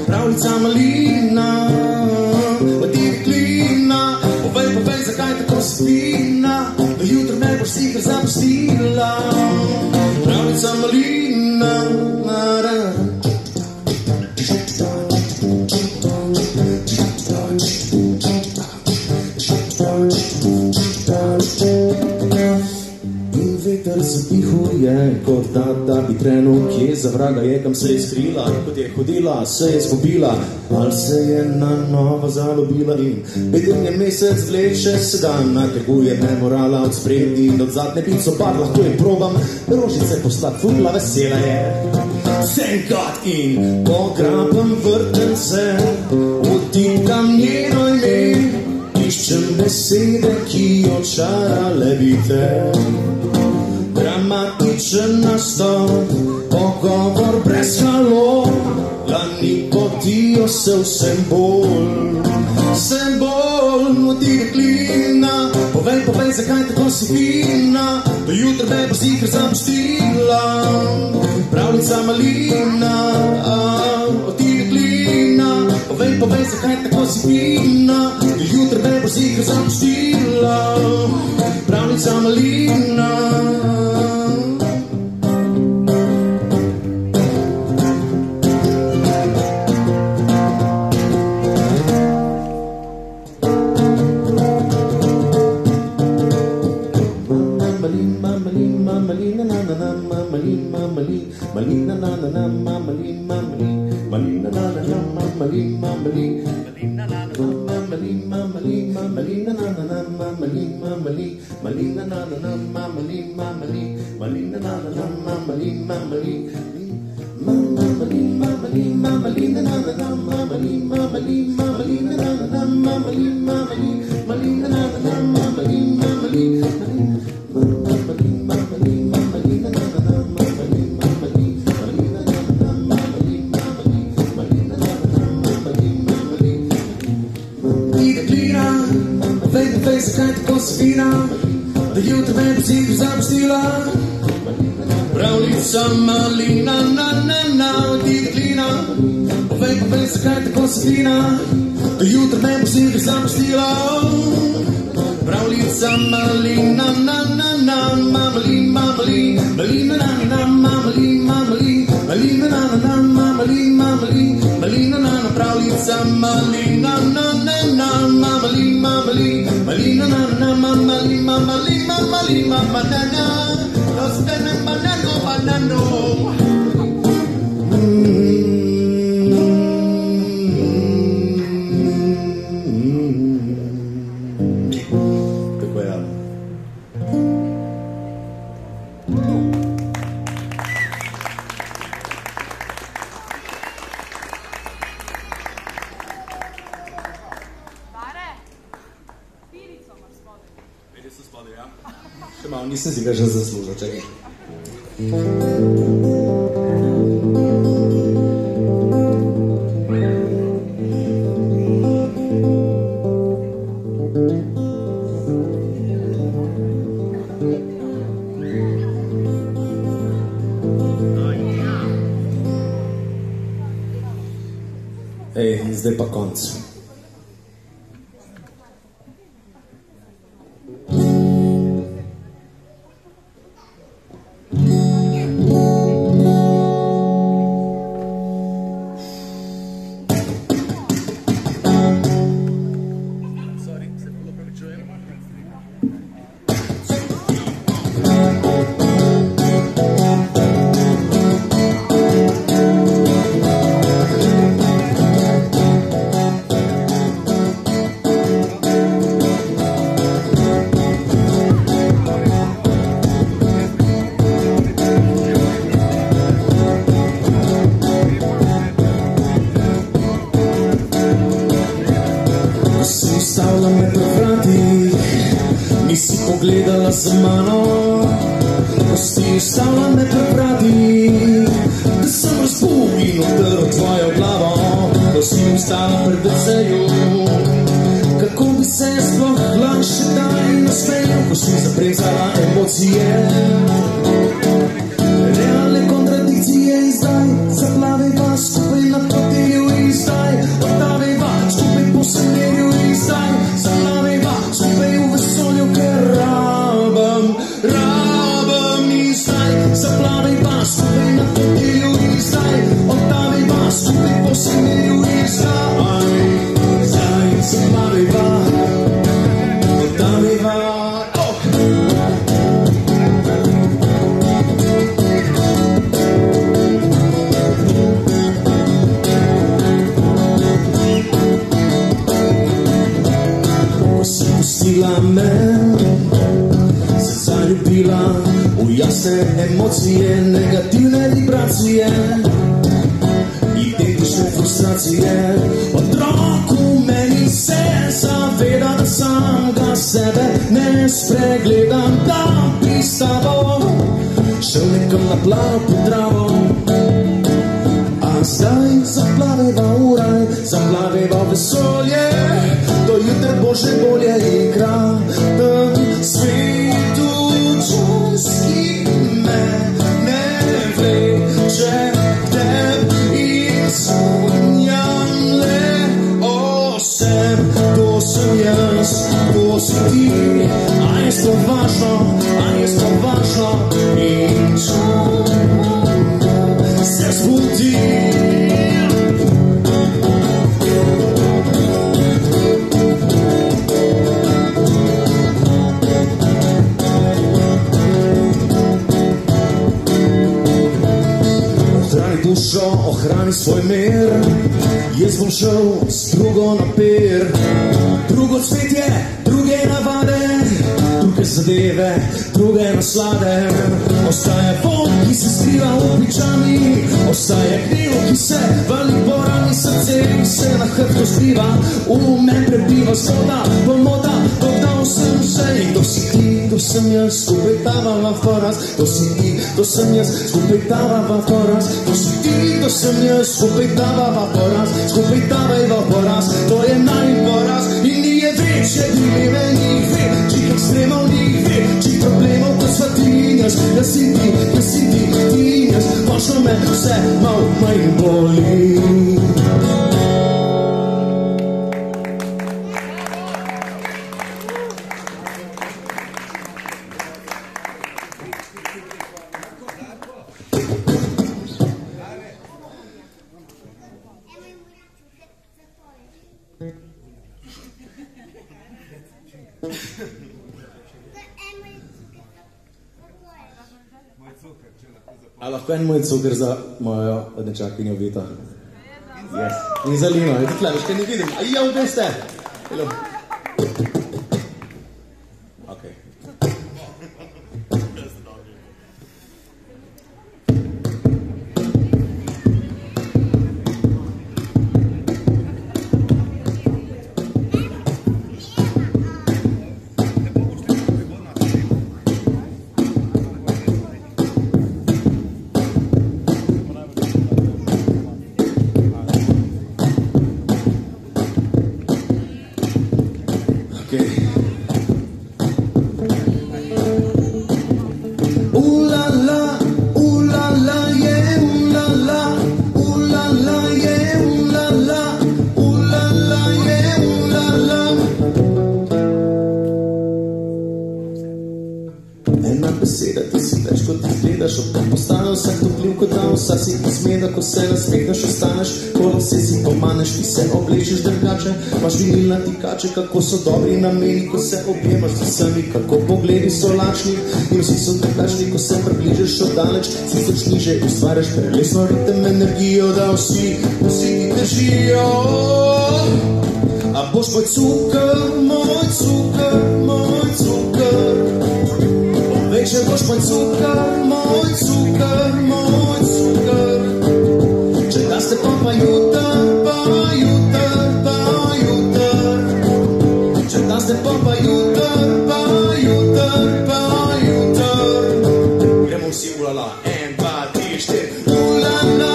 Pravljica malina, oj, ti deklina, povej, zakaj tako si fina, da jutri me boš tiho zapustila. Pravljica malina, veter zapihuje, kot da bi trenil, kje za vraga je, kam se je skrila, kot je hodila, se je zgubila, ali se je na novo zalobila in bedenje mesec vleče se dan, nateguje me morala od spredi in od zadnje pico par, lahko je probam rožice poslat, fugla vesela je. Thank God in pograbam vrtence, utipkam njeno ime, iščem besede, ki očarale vite. Dramatičen nastop, pogovor brez halo, dlani potijo se vsem bolj. O, ti deklina, povej, zakaj tako si fina, do jutri me boš tiho zapustila. Pravljica malina, o, ti deklina, povej, zakaj tako si fina, do jutri me boš tiho zapustila. Pravljica malina. Malina Zakaj tako svira, da jutri me bi si zapustila? Pravljica malina, ti deklina. Povej, zakaj tako svira, da jutri me bi si zapustila? Pravljica malina, malina, pravljica malina, nisem si ga že zaslužil, čekaj. Ej, zdaj pa konc. Pogledala za mano, ko si ustavila me pred vrati, da sem razbul in odtrl tvojo glavo, ko si ustala pred WC-ju. Kako bi se sploh lahko še daj nasmejal, ko si zaprezala emocije. Realne kontradikcije in zdaj zaplaviva skupaj na potelju in zdaj oddaviva skupaj po semerju in zdaj zaplaviva skupaj v vesolju, ker rabam in zdaj zaplaviva skupaj na potelju in zdaj oddaviva skupaj po semerju in zdaj zaplaviva oddaviva. Me, se zaljubila v jasne emocije, negativne vibracije, identične frustracije. Otrok v meni se zaveda, da samega sebe ne spregledam, da bi s tabo šel nekam na plavo pod travo. A zdaj zaplaveva v raj, zaplaveva vesolje, do jutra bo že bolje igra. Svetu čunski me ne vleče tebi in sanjam le o sem. To sem jaz, to si ti, a je to važno, a je to važno in se zbudi. dušo, ohrani svoj mir. Jaz bom šel s drugo na per. Drugo cvetje, druge navade, druge zadeve, druge naslade. Ostaje von, ki se skriva v pičami, ostaje gnil, ki se vali porami, srce, ki se na hrbtu skriva. V men prebiva zgoda, pomota, dodal sem še. In kdo si ti, kdo sem jaz, skupaj tavava v poraz. Kdo si ti, kdo sem jaz, skupaj tavava v poraz. Kdo si ti, kdo sem jaz, skupaj tavava v poraz. Skupaj tavaj v poraz, to je najin poraz. In ni je večje dileme, njih ve, čih ekstremov njih ve, čih problemov kot sva ti in jaz. Jaz si ti, ti in jaz, močno me vse mal manj boli. A lahko en moj cuker za mojo nečakinjo Vito? Yes. In za Lino, je tukaj, veš, kaj ne vidim. A ja, kde ste? Hello. Ok. Ko se nasmehneš, ostaneš, ko se si pomaneš, ti se obležeš drugače, imaš vinilna tikače, kako so dobri nameni, ko se objemaš z vsemi, kako pogledi so lačni in vsi so drugačni, ko se približaš oddaleč, si začniže, ustvarjaš prelesno ritem energijo, da vsi ti težijo. A boš moj cuker, moj cuker, moj cuker, večer boš moj cuker, moj cuker, moj cuker. Če da ste pa jutar, pa jutar, pa jutar. Če da ste pa jutar, pa jutar, pa jutar. Gremo vsi ulala, 1, 2, 3, 4. Ulala,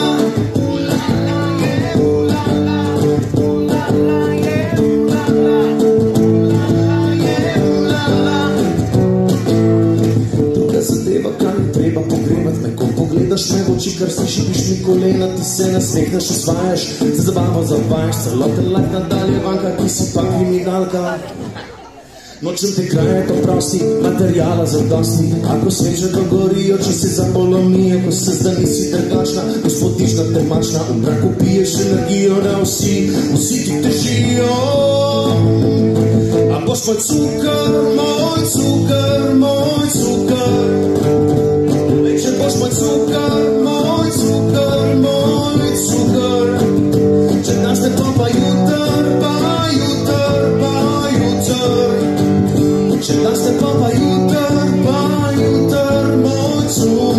ulala, je, ulala, ulala, je, ulala, ulala, je, ulala. Druga zadeva, kar mi treba pogrebat me, ko pogledaš me v oči, kar slišiš mi kolena, ti se nasmehneš, osvajaš, za zabavo zavajaš, celoten lak nadaljevanka, ti si pa kriminalka. Nočem te kraje, to prosti, materijala za dosti, ako sveže dogorijo, če se zapolomijo, ko se zda nisi drugačna, gospodična, temačna, v mraku piješ energijo, da vsi ti težijo. A boš moj cuker, moj cuker, moj cuker, večer boš moj cuker, moj cuker, moj cuker. Če daš te pa jutar, pa jutar, pa jutar. Če daš te pa jutar, moj cuker.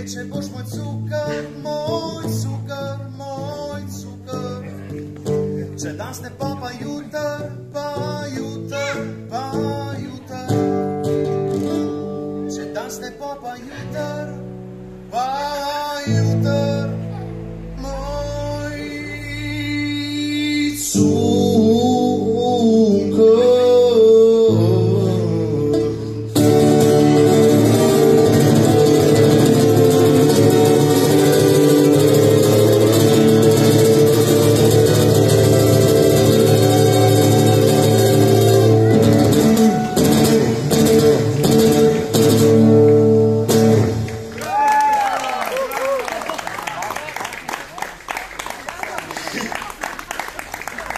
če boš moj cukar, moj cukar, moj cukar. Če danes ne pa jutar, pa jutar, pa jutar. Če danes ne pa jutar, pa jutar, moj cukar.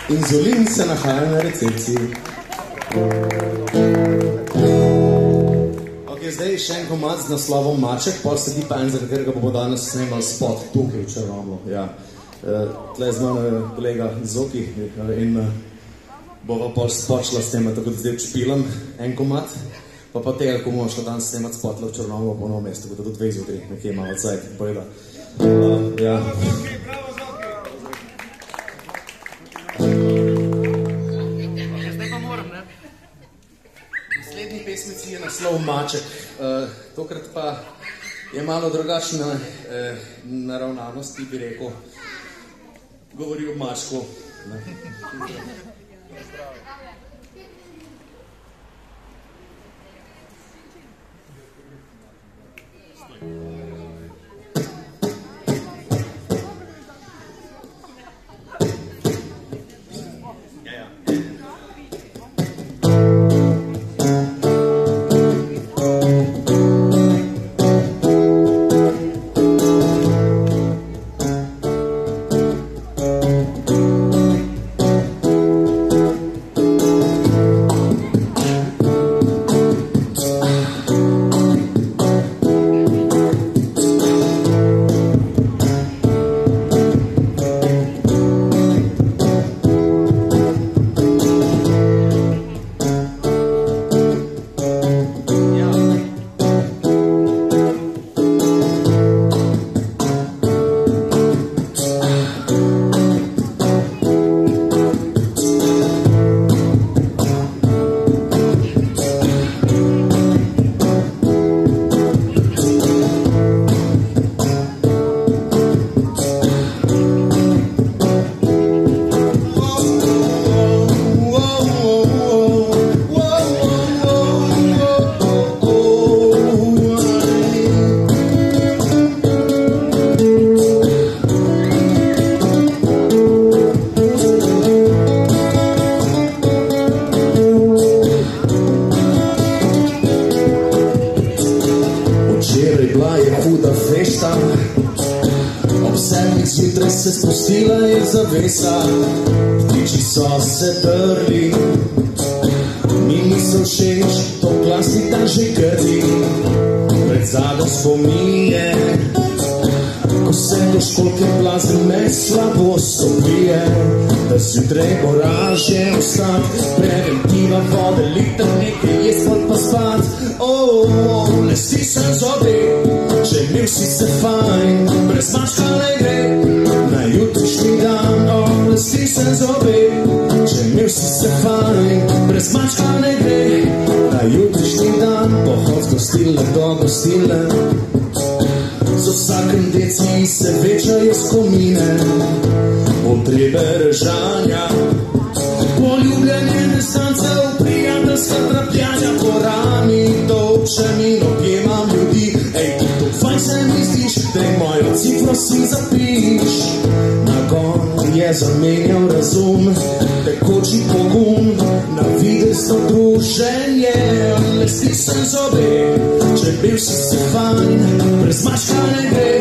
Inzulin se nahaja na recepciji. Ok, zdaj še en komad z naslovom Maček, pol sledi pa en, za katerega bomo danes snemali spot tukaj v Črnomlju. Ja. Tle z mano je kolega Zoki in bova pol spočila s tem, tako da zdaj špilam en komad, pa tega, ko bomo šla danes snemati spotla v Črnomlju po Novem mestu, kot da tudi 2 zjutraj, nekje malo cajt, pojeda. Ja. Naslednji pesmici je naslov Maček. Tokrat pa je malo drugačna naravnanosti, bi rekel. Govori o mačku. Zjutraj se spustila je zavesa, ptiči so se drli, mi niso všeč, to glasni dan že grdi, pred zadom spominje, ko se do školke blazen me slabo soplije, da zjutraj boraže ostat, preventiva vode, liter nekaj je spod pa spat. Ne stisnem zobe, če imel si se fajn, brez mačka ne gre na jutrišnji dan. Ne stisnem zobe, če imel si se fajn, brez mačka ne gre na jutrišnji dan. Pohod z gostile do gostile, z vsakem deci se večajo skomine, potrebe režanja, poljubljenje nestancev, prijateljska trapljanja, po rami dolčem in objemam ljudi. Ej, to fajn se mi zdiš, daj mojo cifro si zapiš. Nagon je zamenjal razum, tekoči pogum, na videzno druženje. Ne stisnem zobe, če bil si se fajn, brez mačka ne gre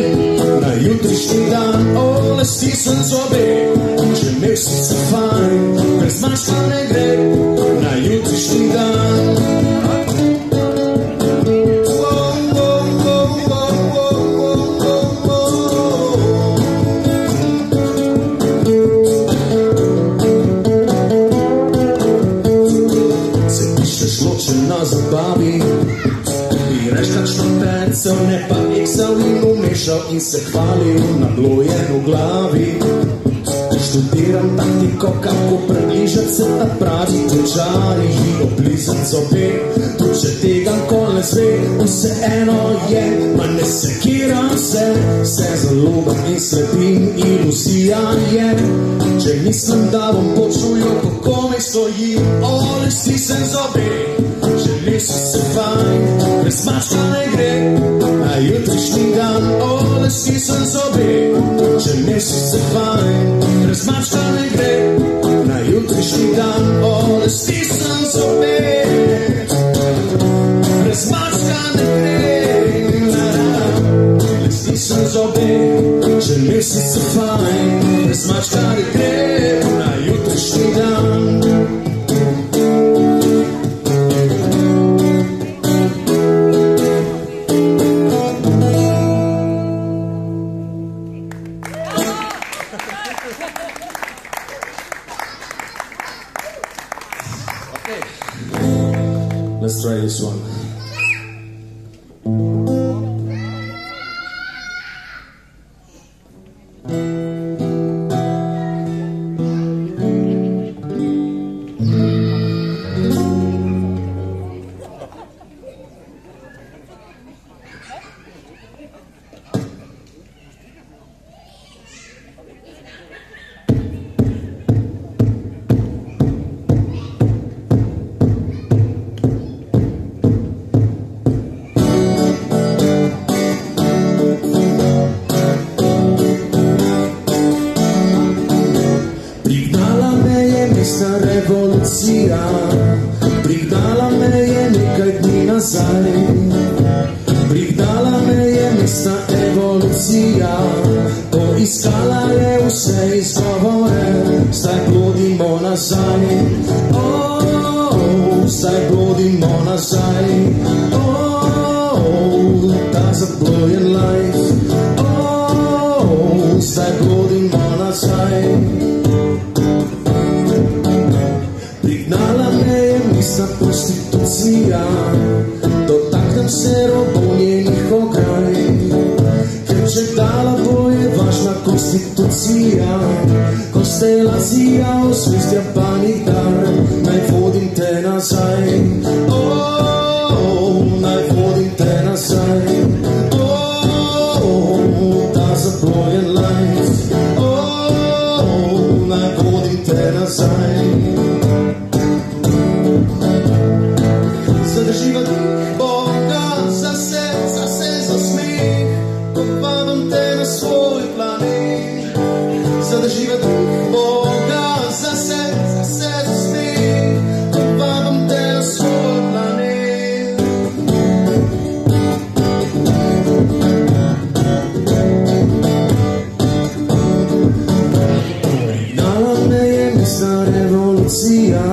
na jutrišnji dan. Ne stisnem zobe, če imel si se fajn, brez mačka ne gre na jutrišnji dan. Na zabavi, bi reš kakšno pecel, ne pa eksel in umel. mešal in se hvalil na blojenu glavi. Študiram taktiko, kako približati se ta pravi tečaj in oblizati zobe. Tudi če tega nikoli ne zve, vseeno je, ma ne sekiram se zalubam in slepim, iluzija je. Če mislim, da bom počujo, kako mi stoji, ole stisnem zobe. Želel si se fajn, brez mačka ne gre, na jutrišnji dan, ole stisnem zobe. Želel si se fajn, brez mačka ne gre, na jutrišnji dan, ole stisnem zobe. Brez mačka ne gre, ole stisnem zobe. Želel si se fajn, brez mačka ne gre, na jutrišnji dan. Let's try this one. Revolucija, prignala me je nekaj dni nazaj. Prignala me je mestna evolucija, poiskala je vse izgovore, zdaj blodimo nazaj. Zdaj blodimo nazaj. Ta zablojen life. Zdaj blodimo nazaj. Prignala me je mestna prostitucija, dotaknem se robov njenih ograj. Ker če dala bo je važna konstitucija, konstelacija osvestja panih dar. Naj vodim te nazaj, naj vodim te nazaj. Ta zablojen life, naj vodim te nazaj. Zadrživa dih Boga zase za smeh, povabim te na svoj planet. Zadrživa dih Boga zase za smeh, povabim te na svoj planet. Prignala me je mestna revolucija,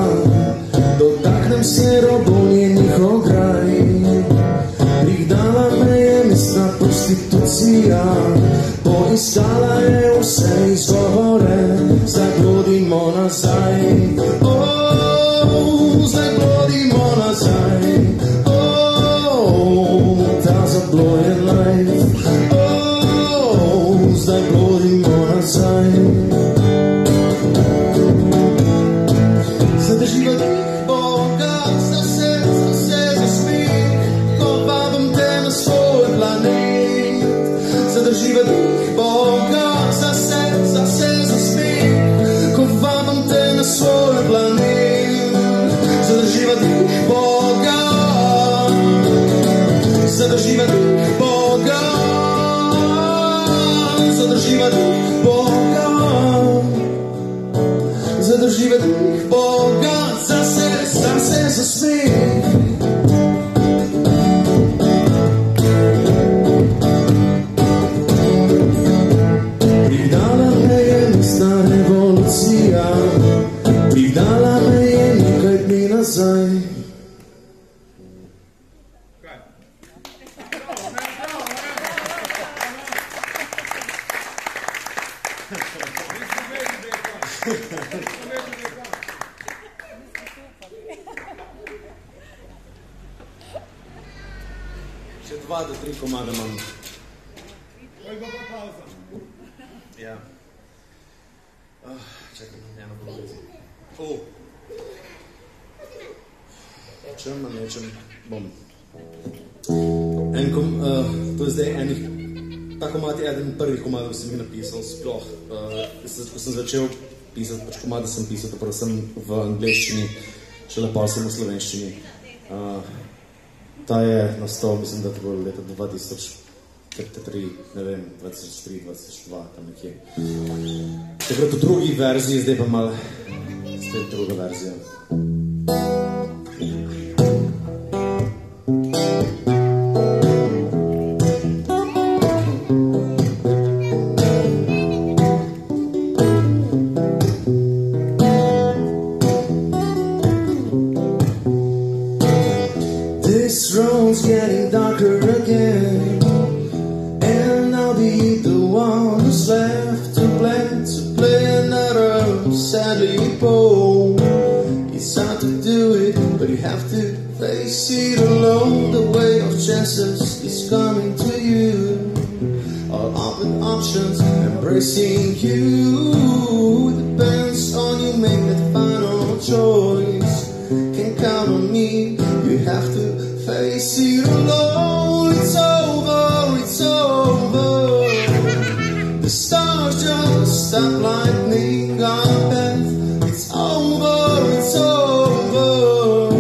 dotaknem se robov njenih ograj. Prignala me je mestna prostitucija, poiskala je vse izgovore, zdaj blodimo nazaj. Zdaj blodimo nazaj. Ta zablojen life. Zdaj blodimo nazaj. Zadrživa dih Boga zase za smeh, povabim te na svoj planet. Zadrživa dih Boga zase za smeh, povabim te na svoj planet. Zadrživa dih Boga, zadrživa dih Boga, zadrživa dih Boga. Zadrživa dih Boga zase za smeh. Prignala me je mestna revolucija, prignala me je nekaj dni nazaj. Še 2 do 3 komada imam. bo pa pauza. Ja. Čakaj, eno povedzi. Čem na nečem bom. To je zdaj enih, ta komad je eden prvih komadov, ki sem jih napisal sploh. Ko sem začel pisati, pač komade sem pisal, to prvo sem v angleščini, šele pa sem v slovenščini. Ta je nastal, mislim, da to bilo leta 2003, ne vem, 2003, 2002, tam nekje. Takrat v drugi verziji, zdaj pa malo spet druga verzija. This road's getting darker again, and I'll be the one who's left to play another sadly poem. It's hard to do it, but you have to face it alone. The way of chances is coming to you, all open options embracing you. It depends on you, make that final choice. Can't count on me, you have to face it alone. It's over, it's over. The stars just stop lightning our path. It's over, it's over.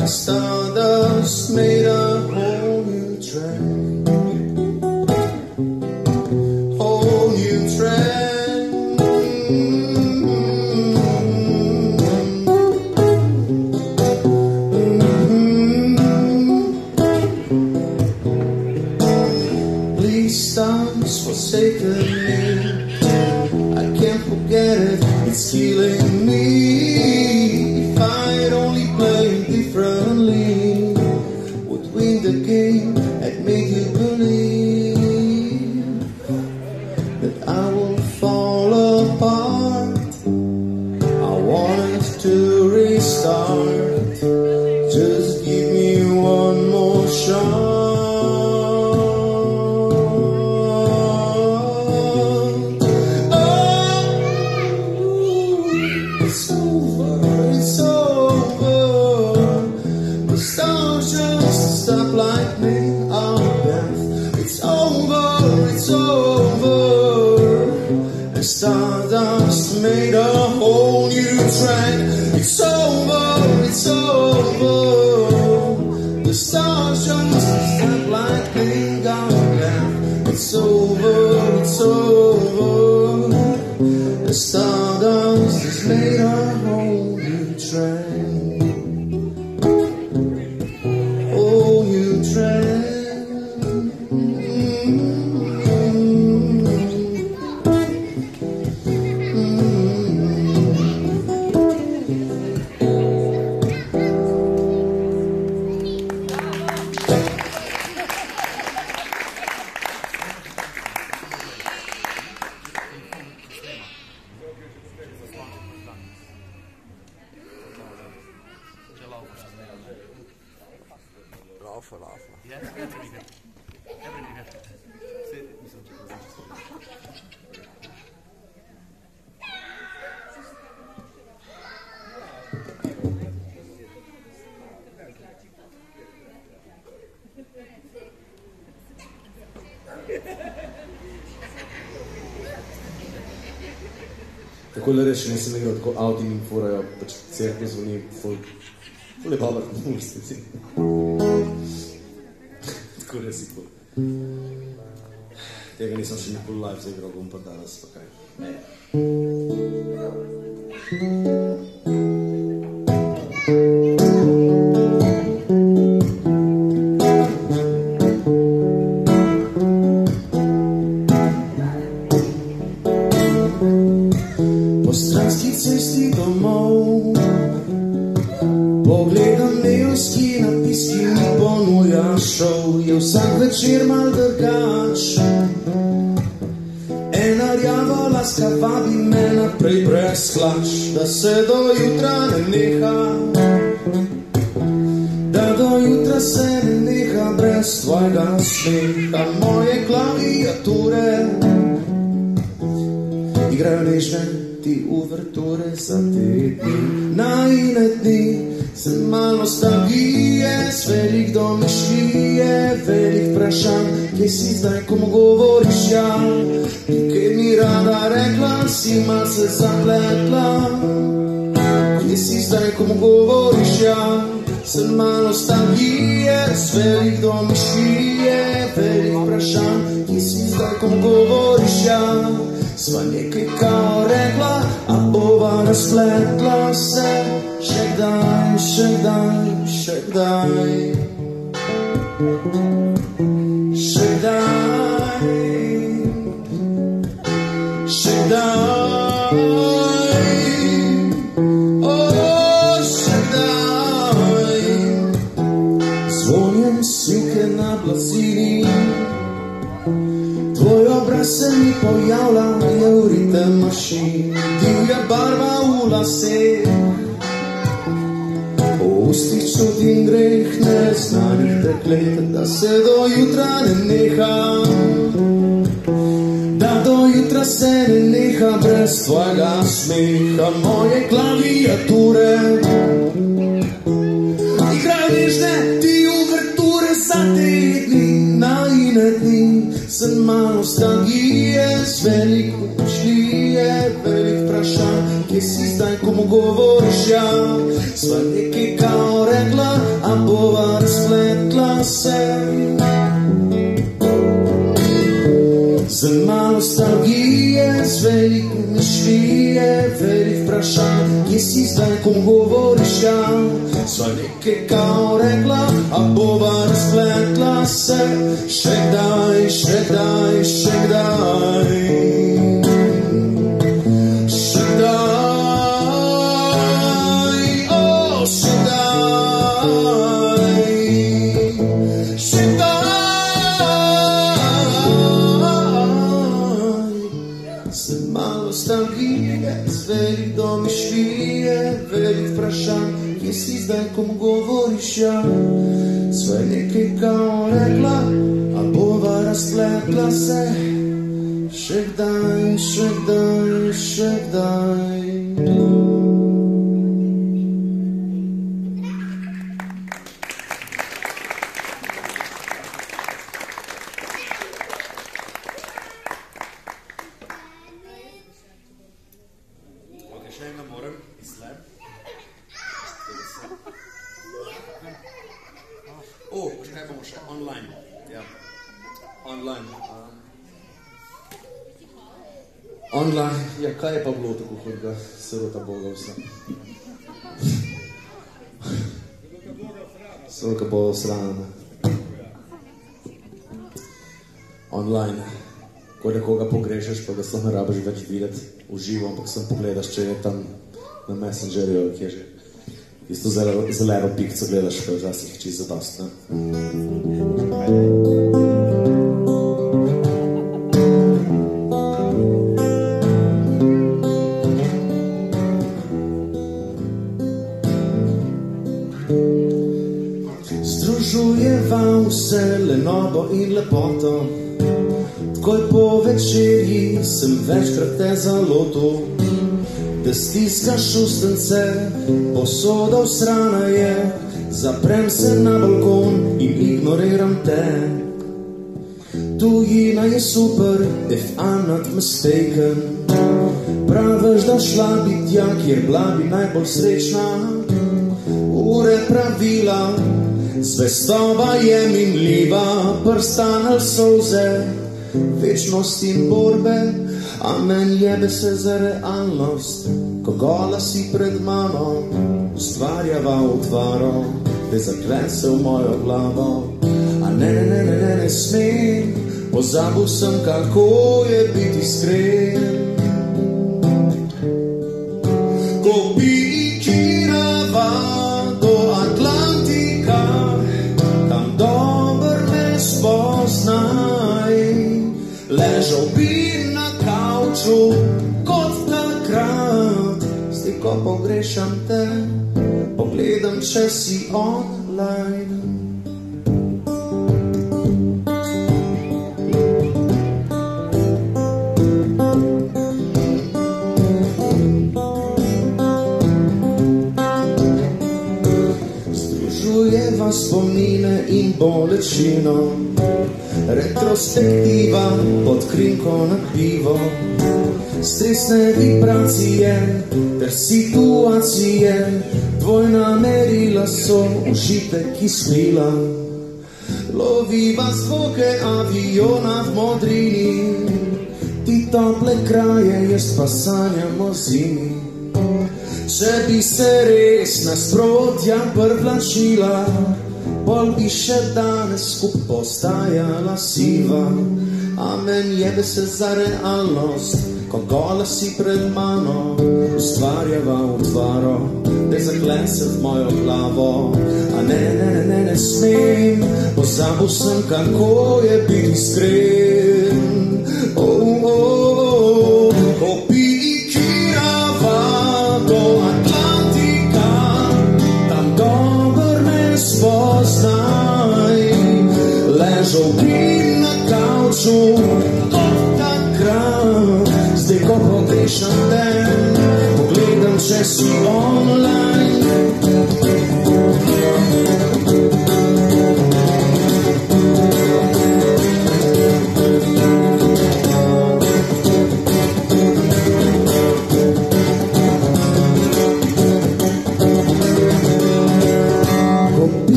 And stardust made a whole new track. Whole new track. Stars forsaken me, I can't forget it, it's killing me. If I'd only played differently, would win the game and make you believe that I will fall apart. I wanted to restart, just give me one more shot. Stop lightning our path. It's over, it's over. And stardust made a whole new track. It's over, it's over. The stars just stop lightning our path. It's over, it's over. The stardust has made a whole new track. Tako le reči, nisem igral tako avti mi furajo, pač cerkve zvoni, ful je babar, v resnici. Tako res je ful. Tega nisem še nikoli live zaigral, bom pa danes, pa kaj. Po stranski cesti domov pogledam mailski napis, ki mi ponuja šov. Je vsak večer mal drgač, ena rjava laska vabi me naprej brez hlač. Da se do jutra ne neha, da do jutra se ne neha brez brez tvojega smeha. Moje klaviature igrajo nežne ti uverture za te dni. Najine dni sem malo nostalgije, s velik domišljije, velik vprašanj, kje si zdaj, ko mu govoriš ja. Kje mi rada rekla, si malce zapletla. Kje si zdaj, ko mu govoriš ja. Sem malo nostalgije, s velik domišljije, velik vprašanj, kje si zdaj, ko mu govoriš ja. Sva nekaj kao rekla, a bova razpletla se. Še kdaj, še kdaj, še kdaj. Še kdaj, še kdaj. O, še kdaj. Zvonjem sivke na blazini, tvoj obraz se mi pojavlja, je v ritem mašin. Divja barva v laseh, po ustih čutim greh neznanih deklet, da se do jutra ne neha, da do jutra se ne neha brez tvojega smeha. Moje klaviature igrajo nežne ti uverture za te dni. Najine dni sem malo nostalgije, s velik domišljije, velik vprašanj, kje si zdaj, ko mu govoriš ja. Sva nekaj kao rekla, a bova razpletla se. Z malo nostalgije, s velik domišljije, velik vprašanj, kje si zdaj, ko mu govoriš ja. Sva nekaj kao rekla, a bova razpletla se. Še kdaj, še kdaj, še kdaj. Še kdaj, o, še kdaj. Še kdaj. Sem malo nostalgije, s velik domišljije, velik vprašanj, kje si zdaj, ko mu govoriš ja. Sva nekaj kao rekla, a bova razpletla se. Še kdaj, še kdaj, še kdaj. Še ena moram izsled. Kaj bomo še? Online. Ja. Online. Online. Ja, kaj je pa bilo tako hudega? Srota Boga vse. Srota Boga srana. Online. Ko nekoga pogrešaš, pa ga samo ne rabiš več videti v živo, ampak sem pogledaš, če je tam na Messengerju, ki je že isto zeleno pikco gledaš, pa je včasih čisto zadost, ne? Združujeva vse lenobo in lepoto. Takoj po večerji sem večkrat te zalotil, da stiskaš ustence, posoda vsrana je, zaprem se na balkon in ignoriram te. Tujina je super, if I'm not mistaken. Praviš, da šla bi tja, kjer bila bi najbolj srečna. Ure pravila, zvestoba je minljiva, prstanel solze, večnost in borbe, a men jebe se za realnost, ko gola si pred mano, ustvarjava utvaro, te zaklese v mojo glavo. A ne smem, pozabil sem, kako je biti iskren. Ko pikirava do Atlantika, tam dober me spoznaj, ležal bi na kavču kot takrat. Zdaj, ko pogrešam te, pogledam, če si online. in bolečino. Retrospektiva pod krinko na pivo, stresne vibracije ter situacije, dvojna merila so užitek kislila. Loviva zvoke aviona v modrini, ti tople kraje, jaz pa sanjam o zimi. Če bi se res nasprotja privlačila, pol bi še danes skup postajala siva. Amen, jebe se za realnost, ko gola si pred mano, ustvarjava utvaro, ne zaklese v mojo glavo. A ne smem, pozabil sem, kako je biti iskren. Ko pikirava do Atlantika, tam dober me spoznaj. Ležal bi na kavču kot takrat, zdaj ko pogrešam te, pogledam, če si online.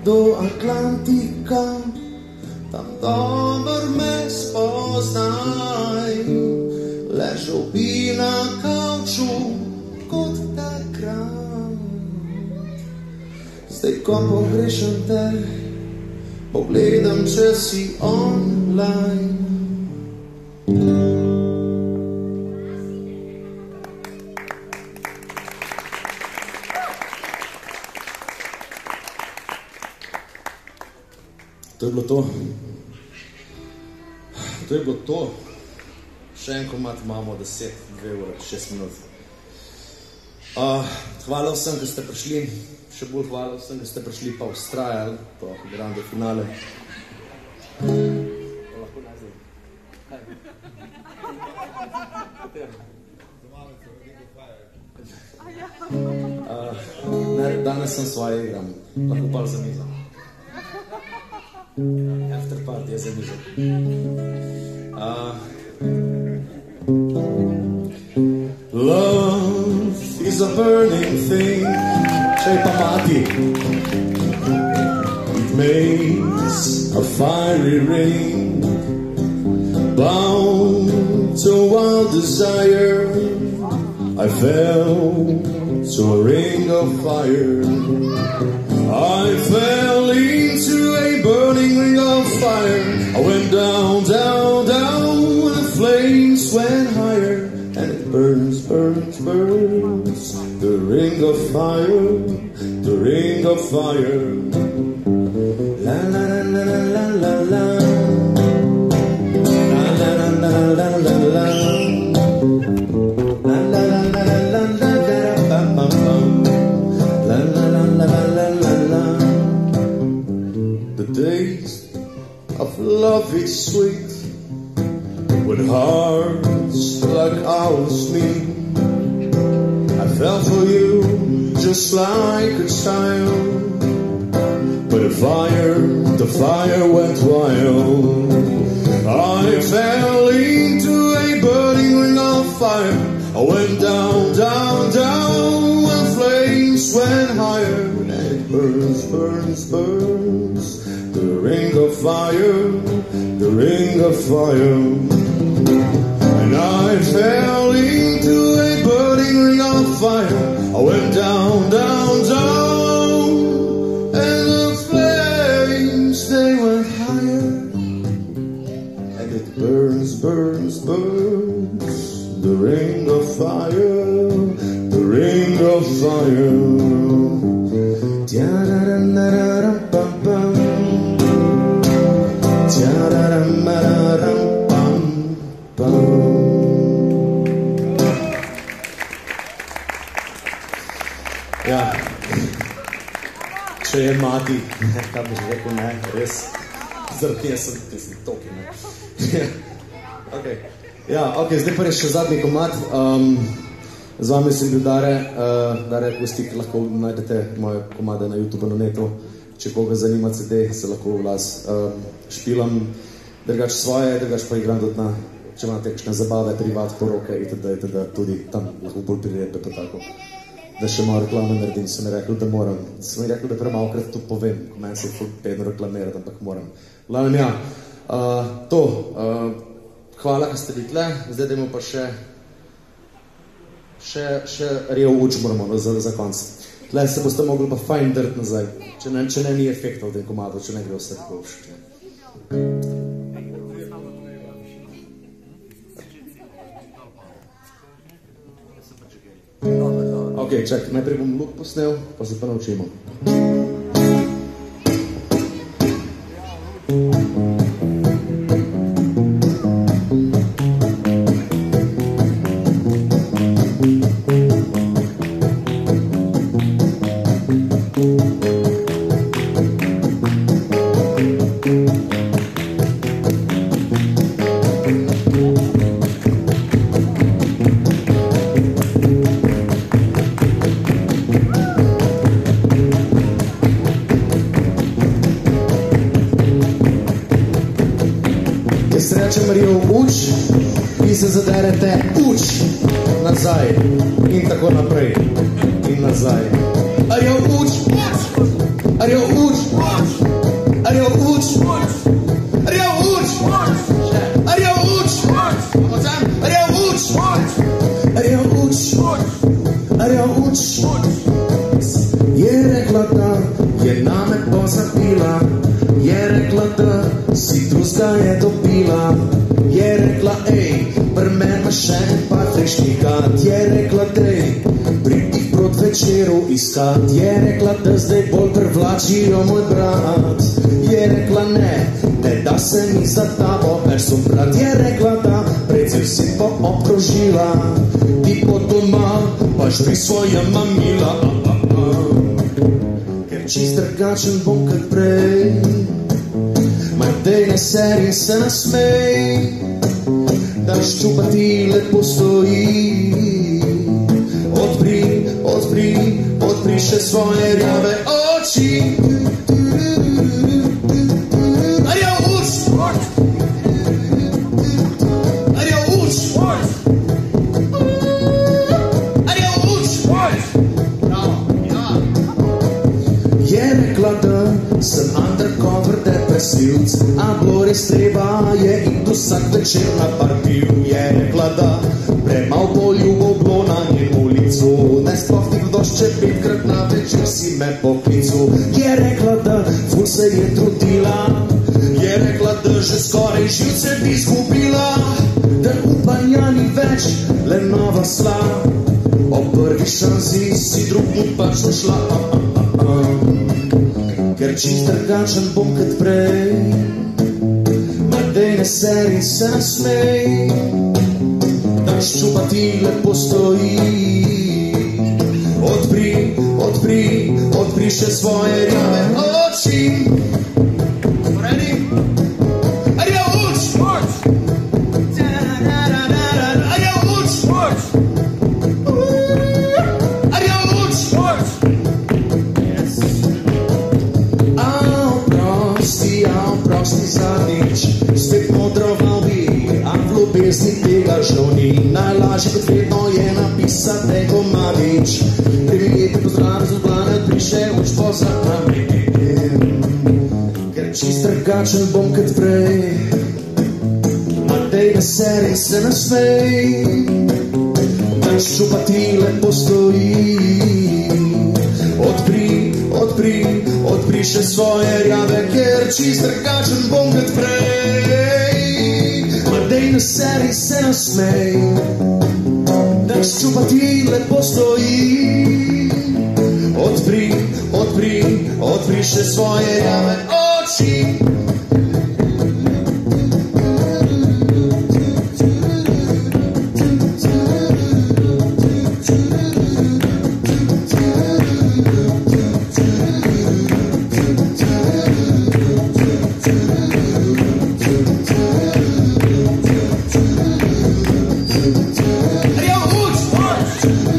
Do Atlantika, tam dober me spoznaj. Ležal bi na kavču kot takrat, zdaj ko pogrešam te, pogledam, če si online. To je bilo to. To je bilo to. Še en komad imamo 10, 2 ure, 6 minut. Hvala vsem, ki ste prišli. Še bolj hvala vsem, ki ste prišli pa ustrajali to grande finale. Lahko nazaj. Danes sem svoje igram. Lahko pa za mizo. After party je za mizo. Love is a burning thing. Čaj pa mati. It makes a fiery ring, bound to wild desire. I fell to a ring of fire. I fell into a burning ring of fire. I went down, down, down, and the flames went higher. And it burns, burns, burns. The ring of fire, the ring of fire. La la la la la la la. La la la la la la la. La la la la la la la la. La la la la la la la. The days of love is sweet, with hearts like ours meet. I fell for you just like a child, but the fire went wild. I fell into a burning ring of fire. I went down, down, down, and flames went higher. And it burns, burns, burns. The ring of fire, the ring of fire. And I fell into a burning ring of fire. I went down, down, down, and the flames, they went higher. And it burns, burns, burns. The ring of fire, the ring of fire. Ja, če je mati, kaj bi že rekel, ne, res, zaradi jaz sem toki, ne. Ok, ja, ok, zdaj pa je še zadnji komad. Z vami sem bil Dare Akustik, lahko najdete moje komade na YouTube na netu. Če koga zanima CD, se lahko vlas špilam, drugač svoje, drugač pa igram tudi na, če imate kakšne zabave, privat, poroke itd. Tudi tam lahko bolj priredbe pa tako. Da še malo reklame naredim, sem mi rekel, da moram. Sem mi rekel, da premalokrat to povem, ko meni se je pedno reklamirati, ampak moram. Glavnem ja, hvala, ka ste bili tle, zdaj dajmo pa še real uč moramo za konc. Tle se boste mogli pa fajn drt nazaj, če ne ni efekta v tem komadu, če ne gre vse tako všče. Ok, čak, najprej bom luk posnel, pa se pa naučimo. Se zaderete uč nazaj in tako naprej in nazaj. Arjo uč, arjo uč, arjo uč, arjo uč, arjo uč, arjo uč, arjo uč, arjo uč. Je rekla, da je name pozabila, je rekla, da si drugega je dobila, je rekla, ej, prmena še par frešnikat, je rekla, dej, pridi prot večeru iskat, je rekla, da zdaj bolj privlačijo moj brat, je rekla, ne da se mi za tabo več sobrat, je rekla, da precej si pa obkrožila, ti po doma pa žri svoja mamila, ker čist drugačen bom kot prej, dej ne seri se nasmej, da ščupati lepo stoji. Odpri še svoje rjave oči. Arjo uč! Arjo uč! Arjo uč! Je rekla, da sem undercover depresivc, a bilo res treba je in vsak večer na par piv. Je rekla, da premal poljubov bilo na njemu licu, ne sploh ti kdo še 5krat na večer si me poklicu. Je rekla, da ful se je trudila, je rekla, da že skoraj živce bi izgubila, da upanja ni več le nova sla, ob prvi šansi si drug mu pač ušla. Ker čist drugačen bom kot prej, dej ne seri se nasmej, da ščupati lepo stoji. Odpri še svoje rjave oči. Ready? Arjo uč! Arjo uč! Arjo uč! Prosti zadnjič, spet modroval bi, a v ljubezni tega žal ni. Najlažje kot vedno je napisati neko mladič, prilijeti pozdrav z odblane, priše uč pozad nami. Ker čist drugačen bom kot prej, a dej ne seri se nasmej, da ščupati lepo stoji. Odpri še svoje rjave, ker čist drugačen bom kot prej. Ma dej ne seri se nasmej, da ščupati lepo stoji. Odpri še svoje rjave oči. Arjo uč!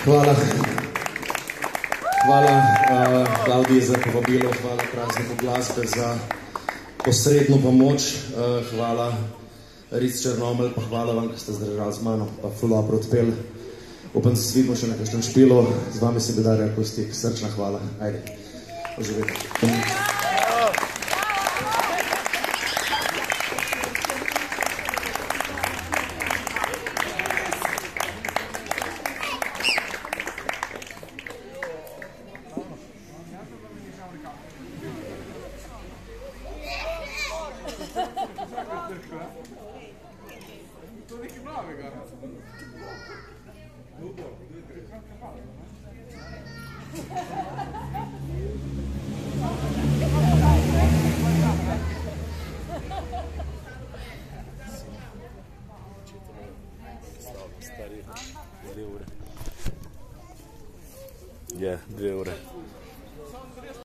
Hvala. Hvala Klaudiji za povabilo, hvala Prazniku glasbe za posredno pomoč, hvala Ric Črnomelj, pa hvala vam, ki ste zdržali z mano, pa ful dobro odpeli. Upam, da se vidimo še na kakšnem špilu, z vami se Bedarja Akustik, srčna hvala, ajde, oživite. To je nekaj novega. Ja, 2 ure.